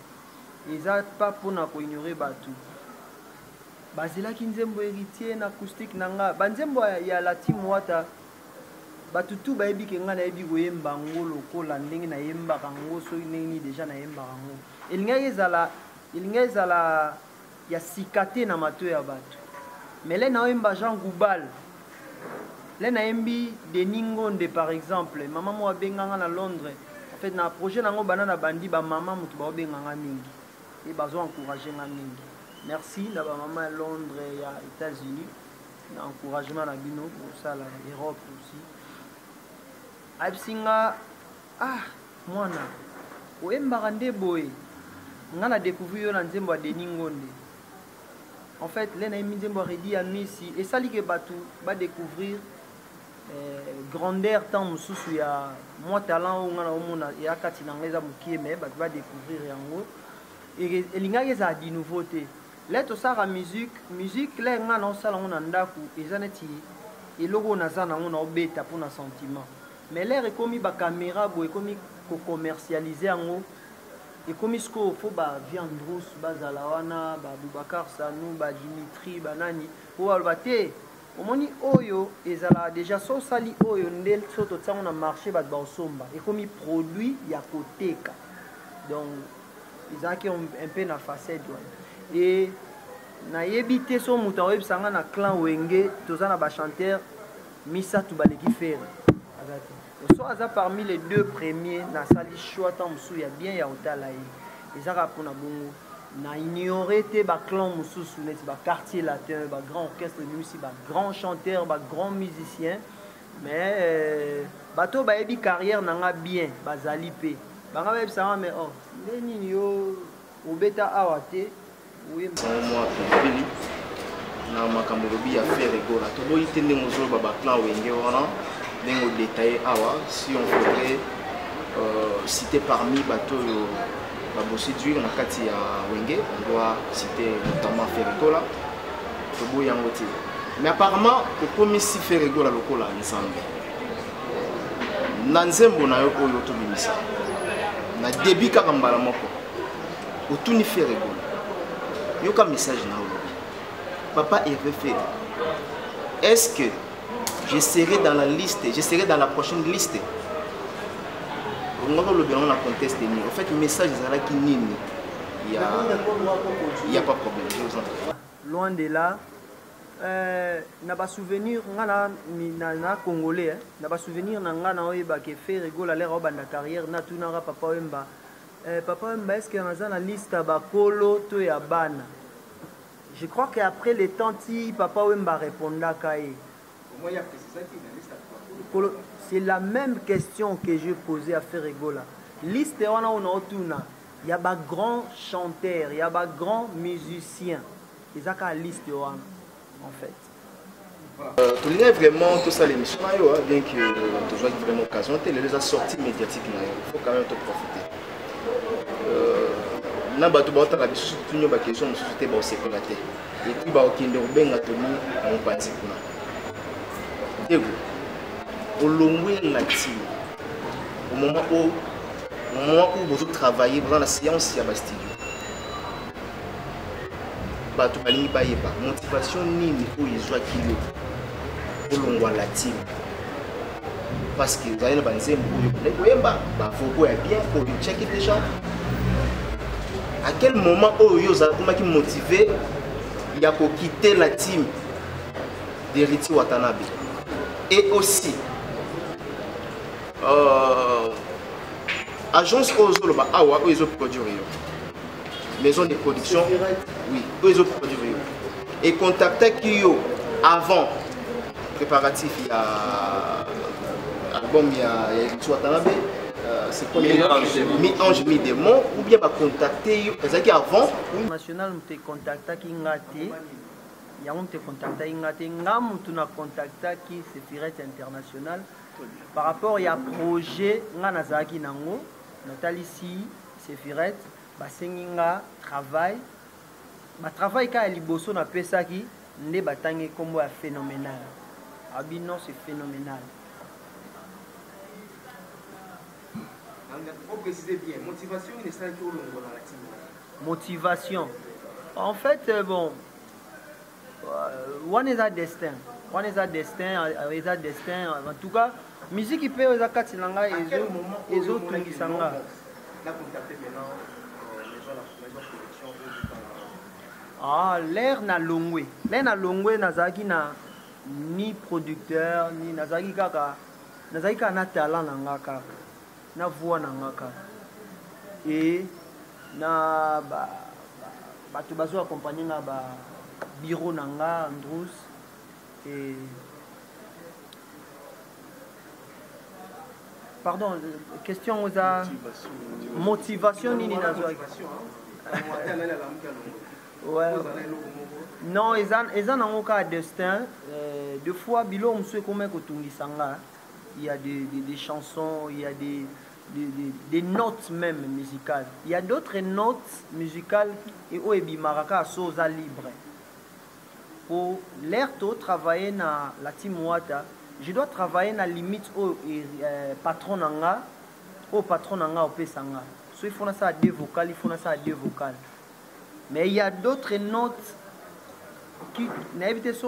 S2: ils a pas pour na ko ignorer batu bazela kinzembo héritier na acoustique nanga banzembo ya la team wata batu tout ba yebi ke nga na yebi koyemba ngolo kola ndenge na yemba kango so nini déjà na yemba kango ilinga ezala ya sikate na mato ya batu mais là na yemba Jean Goubal là na yembi Denis Ngonde par exemple maman mo abenganga na Londres en fait na projet nango banana bandi ba maman mutu ba obenganga mingi et bazo encourager nga mingi merci na ba maman à Londres et à États-Unis na encouragement na bino pour ça la Europe aussi absinga mwana oyembaka nde boye nga na découvrir yo na nzembo ya Denis Ngonde en fait le na yembi nzembo ya Redi ya Misi esali ke batu badécouvrir grandeur tant mosusu ya mwa talent oyo nga na omona ya kati na nga eza mokie me batu badécouvrir yango elingaki ezala di nouveau te le tosala musique le nga na osala yango na ndako eza neti eloko oyo naza nango na obeta mpona sentiment mais l'air ekomi bacaméra boye ekomi kocommercialize yango ekomi sikoyo fo baviande rousse bazala wana baboubacar sanou badimitri banani po baloba te omoni oyo ezala déjà so osali oyo nde so totiango na marché bato baosomba ekomi produit ya koteka Donc ils ont un peu na facette et na yebité so muta web sanga na clan wenge tozana ba chanteur misa tu baleki faire azati so aza parmi les deux premiers na sali choix tant musu ya bien ya otala yi ezaka pona bongo na ignoré te ba clan mususu net ba quartier latin ba grand orchestre musique ba grand chanteur ba grand musicien mais bato ba yebi carrière nanga bien bazali pe banga web sanga mais oh neni yo obeta awate oui
S9: moi pili na makambo lobi ya faire rigola to boyi tende mozo ba plan wenge wana dengo détaillé awa si on faudrait citer parmi bato yo ba bossi dur na kati ya wenge on doit citer notamment faire rigola to boyi yango ti mais apparemment au premier si faire rigola lokola ensemble na nzembo na yo oyo to bimisa na début kaka mbala moko otuni faire rigola yoka message na olobi papa Hervé Ferry, est-ce que je serai dans la liste, je serai dans la prochaine liste? On va le bien dans la conteste. En fait, le message est là qui nini. Il n'y a pas de problème. Je vous en prie.
S2: Loin de là, n'a pas souvenir na congolais, n'a pas souvenir na oeba qui fait rigoler l'air au bas de la carrière. Na tout n'aura papa Wemba. Papa Wemba est-ce qu'il y a dans la liste bakolo to ya bana? Je crois qu'après les temps, papa Wemba répondra à Kaye. C'est la même question que je posais à Ferregola. Liste il y a des grands chanteurs, il y a des grands musiciens. Ils ont une liste en fait.
S9: Tu lis vraiment tout ça l'émission, bien que tu joues vraiment occasion, tu les as sortis médiatiques. Il faut quand même te profiter. Na bato ba otala biso tunyo ba question mususu te ba osekola te et puis ba okende obenga toni en panzi kuna dego olongwe la team au moment où vous travaillez dans la séance ya ba studio bato balingi ba yeba motivation nini ko izwa kilo olongwa la team parce que vous avez le banzembo ko yemba ba foko ya bien ko check it déjà. À quel moment Oyo a motivé il a quitter la team d'Heriti Watanabe et aussi agence Ozo Awa Ozo produire maison de production oui Ozo produire et contacter Kiyo avant préparatif il y a album il y a Heriti Watanabe. C'est quoi mi-ange, mi-démon, ou bien contacter avant.
S2: National te contacta qui ngati, ya on te contacta ngati, ngam tu na contacta qui c'est Firette International par rapport il y a projet ngana zaki nango, Nathalie si c'est Firette, ba senginga travail, ba travail ka liboso na pesa ki ne batangi kombo ya phénoménal. Abino c'est phénoménal.
S9: Pour préciser bien, motivation, il est ça qui est au long de la team.
S2: Motivation. En fait, bon, one is a destin. One is a destin, is a destin. En tout cas, musique qui peut aux akati langa et les autres qui sont là. Ah, l'air na longwe. L'air na longwe nazaki na ni producteur ni nazaki kaka. Nazaki ka na talent langa kaka. Na voix nangaka et na bato bazo accompagner na ba bureau nanga Andrus et pardon question aux motivation nini nazo ouais non ils en ont cas destin deux fois bilo monsieur comme ko tungisanga il y a des chansons, il y a des notes même musicales. Il y a d'autres notes musicales et où est Maraka Sosa libre. Pour l'air de travailler dans la team Wata, je dois travailler dans la limite au patron nanga, au patron nanga au pesanga. So il faut ça à deux vocales, il faut ça à deux vocales. Mais il y a d'autres notes qui n'évitent ça.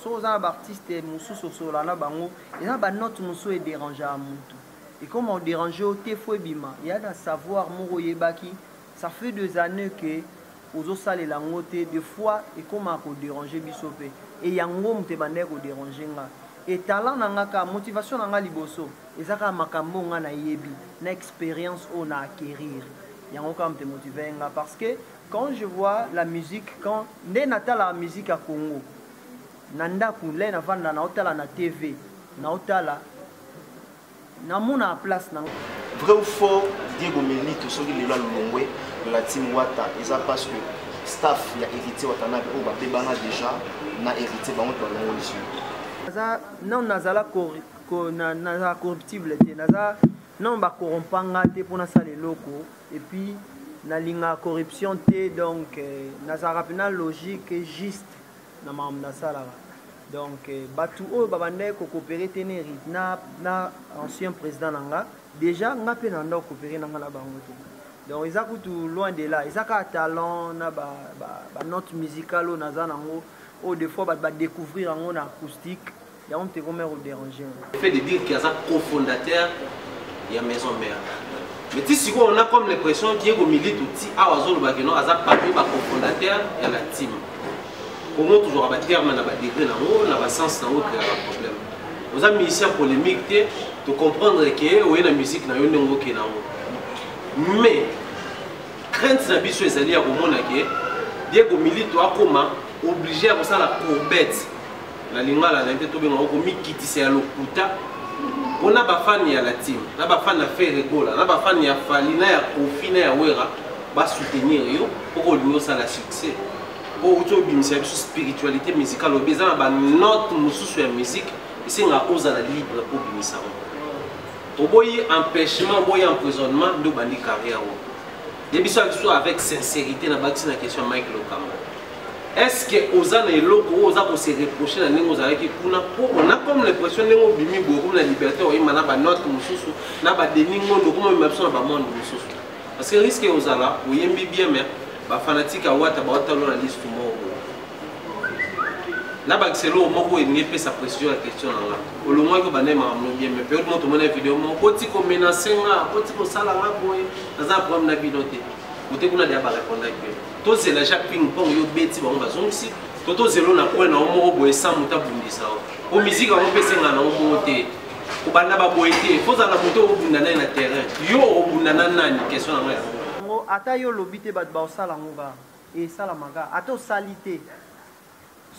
S2: So za artiste mususu solana bango eza ba note musu e déranger à mutu et comme on dérange au téfou bima il y a un savoir moro yebaki ça fait 2 années que aux salles la ngote des fois et comment ko déranger bisopé et yango mte bande ko déranger nga et talent nanga ka motivation nanga liboso ezaka makambo nga na yebi na expérience on a acquérir yango ka mte motiver nga parce que quand je vois la musique quand nde nata la musique à Congo nanda kule na vanda na otala na TV na otala na mona place na
S9: vrai ou faux Diego Milito soki lelo longwe la team Wata eza parce que staff ya héritier Watana o ba bebanga déjà na héritier bango to longo ici
S2: naza non nazala naza corruptible te naza non ba corrompanga te pona sala loko et puis na linga corruption te donc naza rapina logique et juste na mamna sala donc batu o babande ko coopérer tenir na ancien président nanga déjà nga pe na ndo coopérer nanga na bango te donc ils ont tout loin de là ils ont un talent na ba note musicale on a zanango ou des fois ba découvrir en acoustique il y a un petit comme au déranger
S3: le fait de dire qu'il y a un cofondateur il y a maison mère mais si on a comme l'impression Diego Milito ti a wazolo ba keno aza papier ba cofondateur il y a la team comment toujours ba terme na ba degré na o na ba sens na o créer un problème aux amis musiciens polémique te comprendre que oui la musique na yo ndongo ke na o mais crainte na biso ezali ya komona ke Diego Milito akoma obligé à kosala courbette na lingala na nteto benga komikitisa ya lokuta mpona bafani ya la team na bafani ya Ferregola na bafani ya Fali na ya Kofi na ya Wera basoutenir yo mpo kolingi osala succès mpo outi obimisa biso spiritualité musicale obi eza na banote mosusu ya musique esengaka ozala libre mpo obimisa o oboyi empêchement oboyi emprisonnement nde obandi carrière o debiso biso avec sincérité na bakisi na question Mike Lokamba est-ce que ozana eloko oza ko se reprocher na ndenge ozalaki kuna po on a comme l'impression ndenge obimi beaucoup na liberté oyima na ba note mosusu na ba denis ngondo comme même biso na ba monde mosusu parce que risque ozala oyembi bien mais ba fanatique a Wata ba otalo na liste moko na ba xelo moko elingi pesa pression la question na nga olongwa ko bane ma bien mais peut moto mona vidéo moko ti ko menacer nga ko ti ko sala nga boy za problème na binote ote kuna dia ba répondre que to zela ja ping pong yo beti bango bazongisi to zelo na point na moko boye sa muta bundisa o musique on pesa nga na obote ko banda ba boete faut za na moto obunda na terrain yo obunda na nani question na nga
S2: ngo ata yo lobite bat ba osala ngoba e sala maga ata salite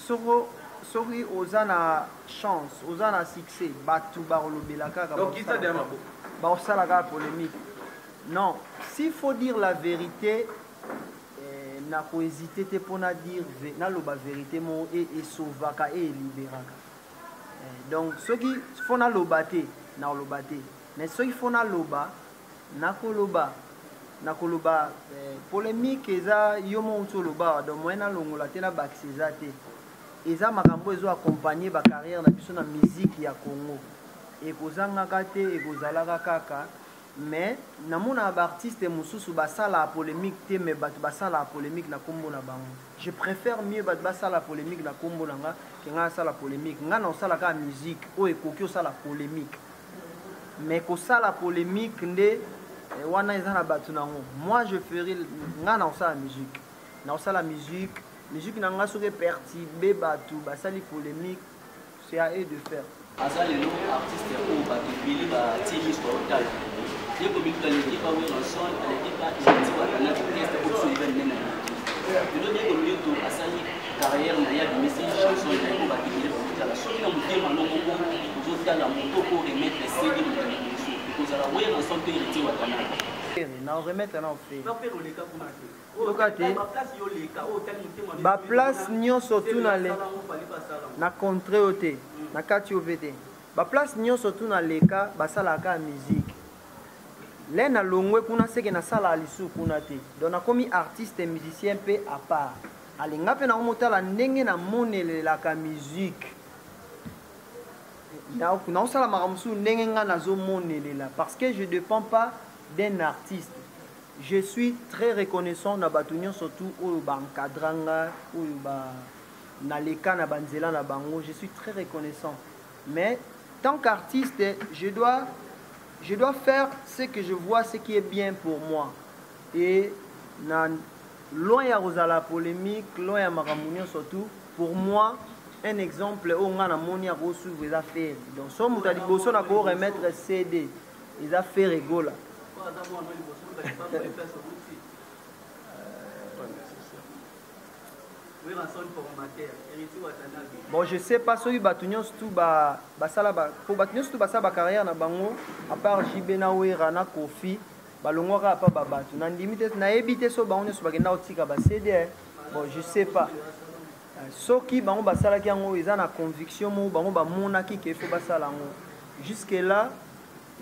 S2: soko soki ozana chance ozana succès batu ba lobela kaka
S3: donc kita de mabo
S2: ba osala ka polémique non s'il faut dire la vérité na ko hésiter te pona dire na loba vérité mo et sauvaka et libéraka donc ce qui faut na lobate na lobate mais ce qui faut na loba na koloba polémique eza yo mo uto loba donc moi na longola te na baxiza te eza makambo ezo accompagner ba carrière na biso na musique ya Congo et kozanga te et kozalaka kaka mais namona ba artiste mususu basala polémique te mais bat basala polémique na kombo na bango je préfère mieux bat basala polémique na kombo nanga que nga sala polémique nga na osala ka musique o ekoki osala polémique mais ko sala polémique nde wana ezana batu nango moi je ferai nga na osala musique na osala musique na nga soki perturber batu basali polémique c'est à eux de faire
S11: azali le artiste o batu bili ba timi sportal Diego Milito l'équipe a ouvert un son à l'équipe a été watana test pour se lever nena le Diego Milito a sali carrière na ya message chanson na ko batu bili pour la soki na mutema longo ko ozota la moto ko remettre CD de l'émission ko zala ouvrir un son te héritier watana
S2: na remettre na fait ba place nyonso tuna le na contre ote na kati ovete ba place nyonso tuna leka basalaka musique lena longwe kuna seke na sala alisu kuna te donc nakomi artiste et musicien pe à part alinga pe na motala ndenge na monelelaka musique na osala makamsu ndenge nga nazo monelela parce que je dépends pas d'un artiste. Je suis très reconnaissant na batunyo surtout au bankadranga ou na leka na banzela na bango, je suis très reconnaissant. Mais tant qu'artiste, je dois je dois faire ce que je vois, ce qui est bien pour moi. Et loin ya la polémique, loin ya maramounion surtout, pour moi, un exemple où on a moni à suivre les affaires. Donc, si on a dit que on a remettre CD, les affaires rigola. Bon, je sais pas si Batunion tout pour Batunion tout ba carrière na bango à part Jibena Wera na Kofi balongora pas babatu na limite na éviter so bango so bagenda otika ba CD. Bon, je sais pas. Soki bango basala ki yango eza na conviction mo bango ba monaki ke faut basala ngo. Jusque là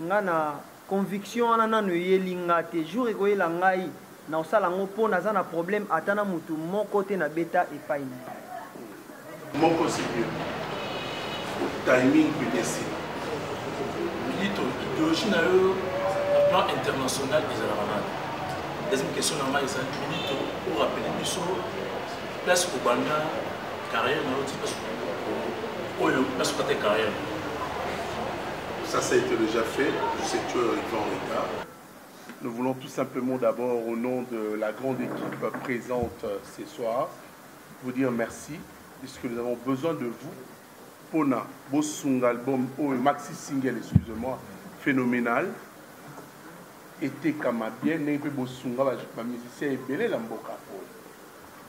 S2: nga na conviction ana nanu yelinga te jour ekoyela ngai na osala ngo po naza na problème atana mutu mon côté na beta et pas ina.
S6: Mon conseiller, timing PDC.
S12: L'idéologie na yo plan international des Arabes. Deuxième question na c'est minute pour rappeler biso place au banda carrière na autre place côté carrière.
S6: Ça a été déjà fait, je sais que tu es en retard. Nous voulons tout simplement d'abord, au nom de la grande équipe présente ce soir, vous dire merci, puisque nous avons besoin de vous. Pona, Bossung album, maxi single, excusez-moi, phénoménal. Été comme bien, Nebe Bossunga, ma musicien est belé l'amboka.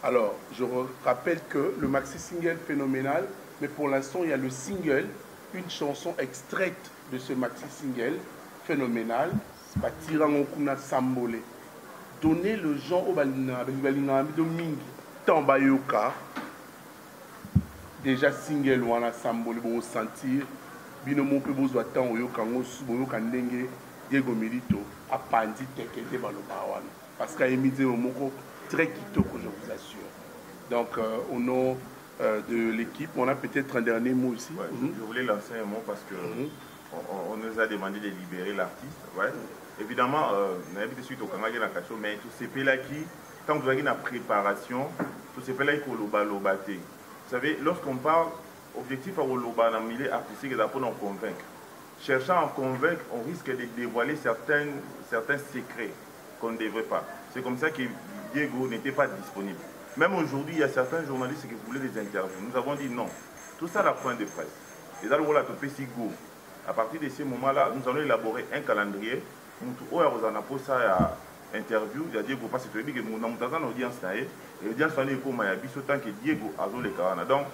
S6: Alors, je rappelle que le maxi single phénoménal, mais pour l'instant, il y a le single, une chanson extraite de ce maxi single phénoménal. Donner le genre au balina de mingi tambayoka déjà single wana sambole bon sentir binomo pe bozo attend oyoka ngosu boyoka ndenge Diego Milito apandi tekete baloba wana parce qu'à émité moko très kitoko je vous assure. Donc au nom de l'équipe, on a peut-être un dernier mot ici.
S7: Ouais, je voulais lancer un mot parce que on nous a demandé de libérer l'artiste. Ouais. Évidemment, on a vu suite au Kangali dans Kacho, mais tout ces pays-là qui, tant que vous avez une préparation, tout ces pays-là qui ont l'obate. Vous savez, lorsqu'on parle, objectif à l'oba dans le milieu artistique, c'est pour nous convaincre. Cherchant à convaincre, on risque de dévoiler certains secrets qu'on ne devrait pas. C'est comme ça que Diego n'était pas disponible. Même aujourd'hui, il y a certains journalistes qui voulaient des interviews. Nous avons dit non. Tout ça, la point de presse. Les algos la topé si go. À partir de ces moments-là, nous allons élaborer un calendrier. Nous avons un interview. Il y a Diego parce que nous avons une audience. Et l'audience est comme tant que Diego a les carana. Donc,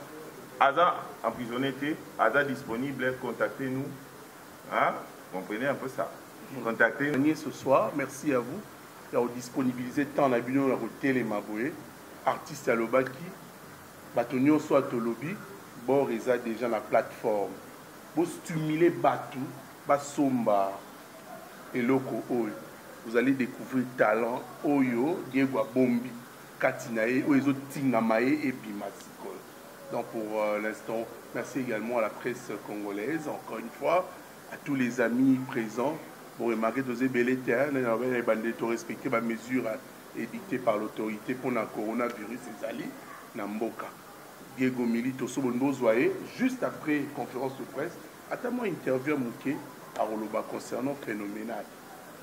S7: Aza emprisonné, Aza disponible, contactez-nous. Hein? Comprenez un peu ça. Contactez-nous.
S6: Ce soir, merci à vous. Il y a disponibilisé tant la bino la télé maboué. Artiste à l'Obaki, Batonio soit au lobby, bon, ils ont déjà la plateforme. Pour stimuler Batou, Basomba et Loko Oyo. Vous allez découvrir talent Oyo, Diego Bombi, Katinae, Oezo Tingamae et Bimasikol. Donc pour l'instant, merci également à la presse congolaise, encore une fois, à tous les amis présents. Bon, remarquez, dosé Belleterre, nous avons respecté ma mesure édicté par l'autorité pour le coronavirus et Zali Namboka. Diego Milito Sobonbozoye, juste après conférence de presse, attends-moi interview Mouké à Roloba concernant phénoménal.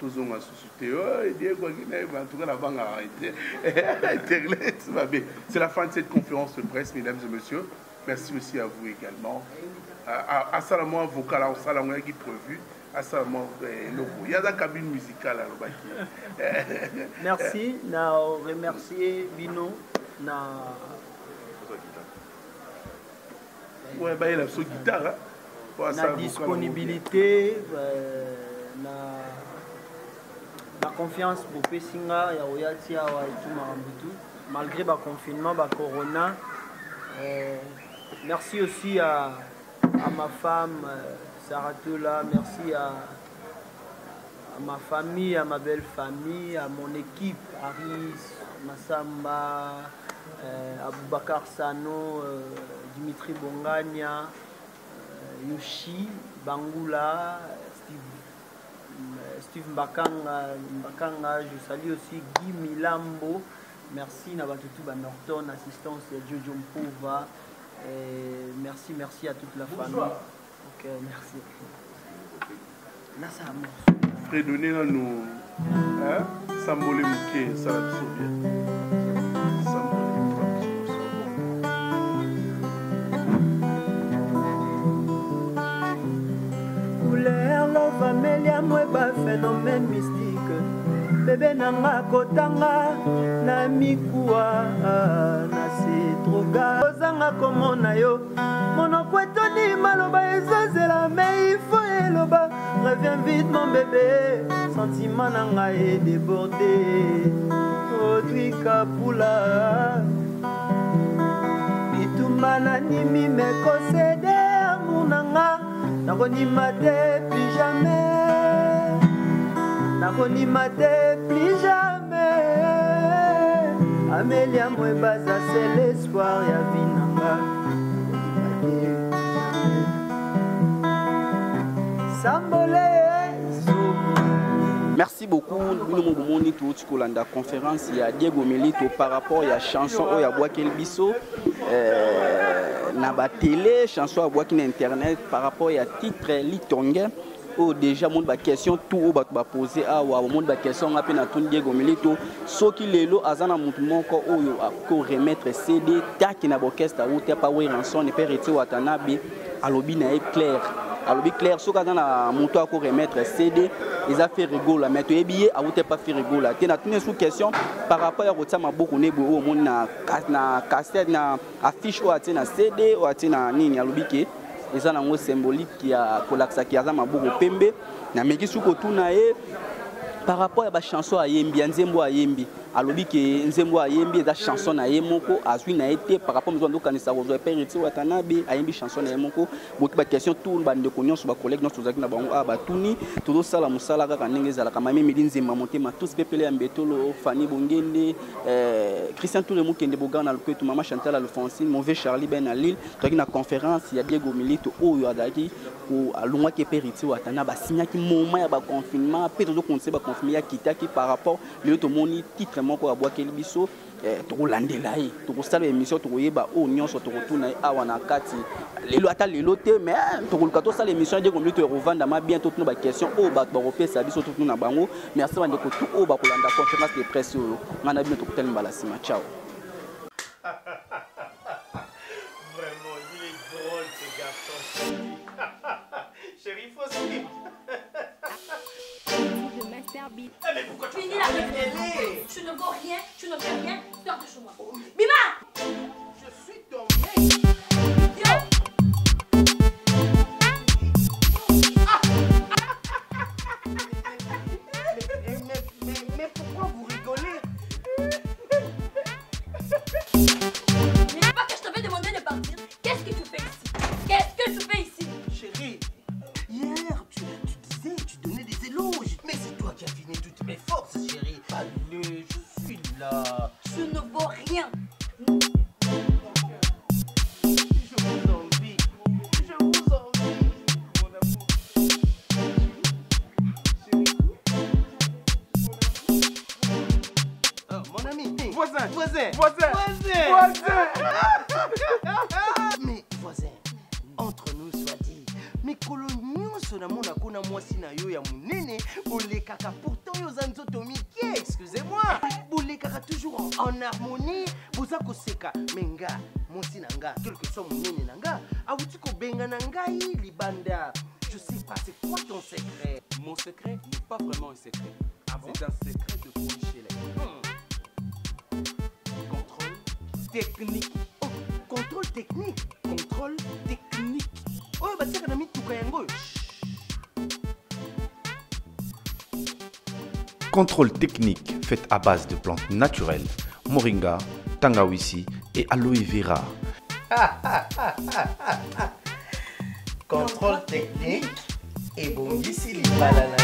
S6: Tous ont suscité, Diego, en tout cas la banque a arrêté. Internet, c'est la fin de cette conférence de presse, mesdames et messieurs. Merci aussi à vous également. À Salamo, vocal, à Salamo qui prévu. Il y a la cabine musicale à l'Obaki.
S2: Merci, na remercier Bino na.
S6: Ouais, bah il a son guitare.
S2: Na disponibilité, na confiance pour Pessinga, ya oyati ya tout marambutu. Malgré le confinement, le corona. Merci aussi à ma femme. Saratola, merci à ma famille, à ma belle famille, à mon équipe, Aris, Massamba, Aboubakar Sano, Dimitri Bongania, Yoshi, Bangula, Steve Mbakanga, je salue aussi Guy Milambo, merci Nabatutu Norton, assistance Jojo Mpova, merci à toute la famille. Ok, merci.
S6: Fredonné là nous Sambolé Mouké, ça l'a bien.
S2: Couleur, love, amélia, mweba, phénomène mystique. Bébé nanga kotanga na mikuwa na setroga ozanga komona yo monoko etoni maloba ezozela mais il faut eloba reviens vite mon bébé sentiment nanga est débordé Audrey Kapula bitumba nanimi mekosede amour nanga nakondima te plus jamais nakonima te plus jamais Amélia Mwebaza c'est l'espoir ya vinanga
S1: Merci beaucoup. Nous avons tout la conférence il y a Diego Milito par rapport à la chanson où il y a Boakel Bisso na ba télé chanson à Boakel internet par rapport à titre Litongue. Oh déjà mon ba question tout au ba poser ah wa mon ba question appel na tout Diego Milito so ki lelo azana mutu moko oyo ko remettre CD taki na orchestre ou te pa we ranson ne perete watanabi alobi na clair alobi clair so ka na mutu ko remettre CD ils a fait rigola mais to ebiye a ou te pas fait rigola te na tune sous question par rapport à rotsa maboko ne bo mon na cassette na affiche ou atina CD ou atina nini alobi ke eza nango symbolique ya kolakisa ki aza maboko pembe na meki suko tuna e par rapport à ba chanson à yembi nzembo a yembi alobi ke nzembo a yembi eza chanson na yemoko azwi na été par rapport à kanisa rozo periti watanabe a yembi chanson na yemoko boki ba question tout ba ndeko nyonso ba collègue nyonso zaki na bango a ba tuni todo sala musala kaka ndenge ezala kama meme nzemba motema tous pepele ya mbetolo Fanny Bongende Christian Touré Mukende Bogana Lopeto Mama Chantal Alphonsine Mauvais Charlie Ben à Lille toki na conférence ya Diego Milito oyo adaki ko alongwa ke periti watana ba signaki moment ya ba confinement pe todo konse ba confinement ya kitaki par rapport le to moni titre moko ya Boakel Bisso tokolandela ye tokosala émission tokoyeba o nyonso tokotuna awa na kati lelo ata lelo te mais tokoluka tosala émission Diego Milito erovanda ma bientôt tuna ba question o bato bakopesa biso totuna bango merci bandeko tout o bakolanda conférence de presse oyo ngana bino tokotala mbala sima ciao.
S9: Vraiment, il est drôle ce garçon. Chérie, faut suivre.
S13: Mais pourquoi tu finis la réunion? Tu ne vaux rien, tu ne fais rien, sors de chez moi. Bima!
S9: Je suis ton mec. Mais pourquoi vous rigolez?
S13: Mais pas que je t'avais demandé de partir. Qu'est-ce que tu fais ici? Qu'est-ce que tu fais ici?
S9: Chérie, hier tu disais, tu donnais des éloges. Mais c'est toi qui as fini toutes mes forces, chérie. Allez, je suis là.
S13: Tu ne vaux rien.
S9: Je vous envie. Je vous envie. Mon amour. Oh, mon ami. Voisin. Voisin. Voisin. Voisin. Mais voisin, entre nous soit dit, mais coloniaux na mona kona mwasi na yo ya munene bolekaka pourtant yo za nzoto mike, excusez-moi, bolekaka toujours en harmonie, boza koseka menga mwasi na nga quelque soit munene na nga awuti ko benga na ngai libanda. Je sais pas, c'est quoi ton secret?
S14: Mon secret n'est pas vraiment un secret. Ah bon? C'est un secret de Polichelek. Contrôle technique.
S9: Oh, contrôle technique.
S14: Contrôle technique.
S9: Oh, bah c'est qu'on a mis tout kayango.
S15: Contrôle technique fait à base de plantes naturelles, moringa, tangawisi et aloe vera.
S9: Contrôle technique et bon ici les bananas.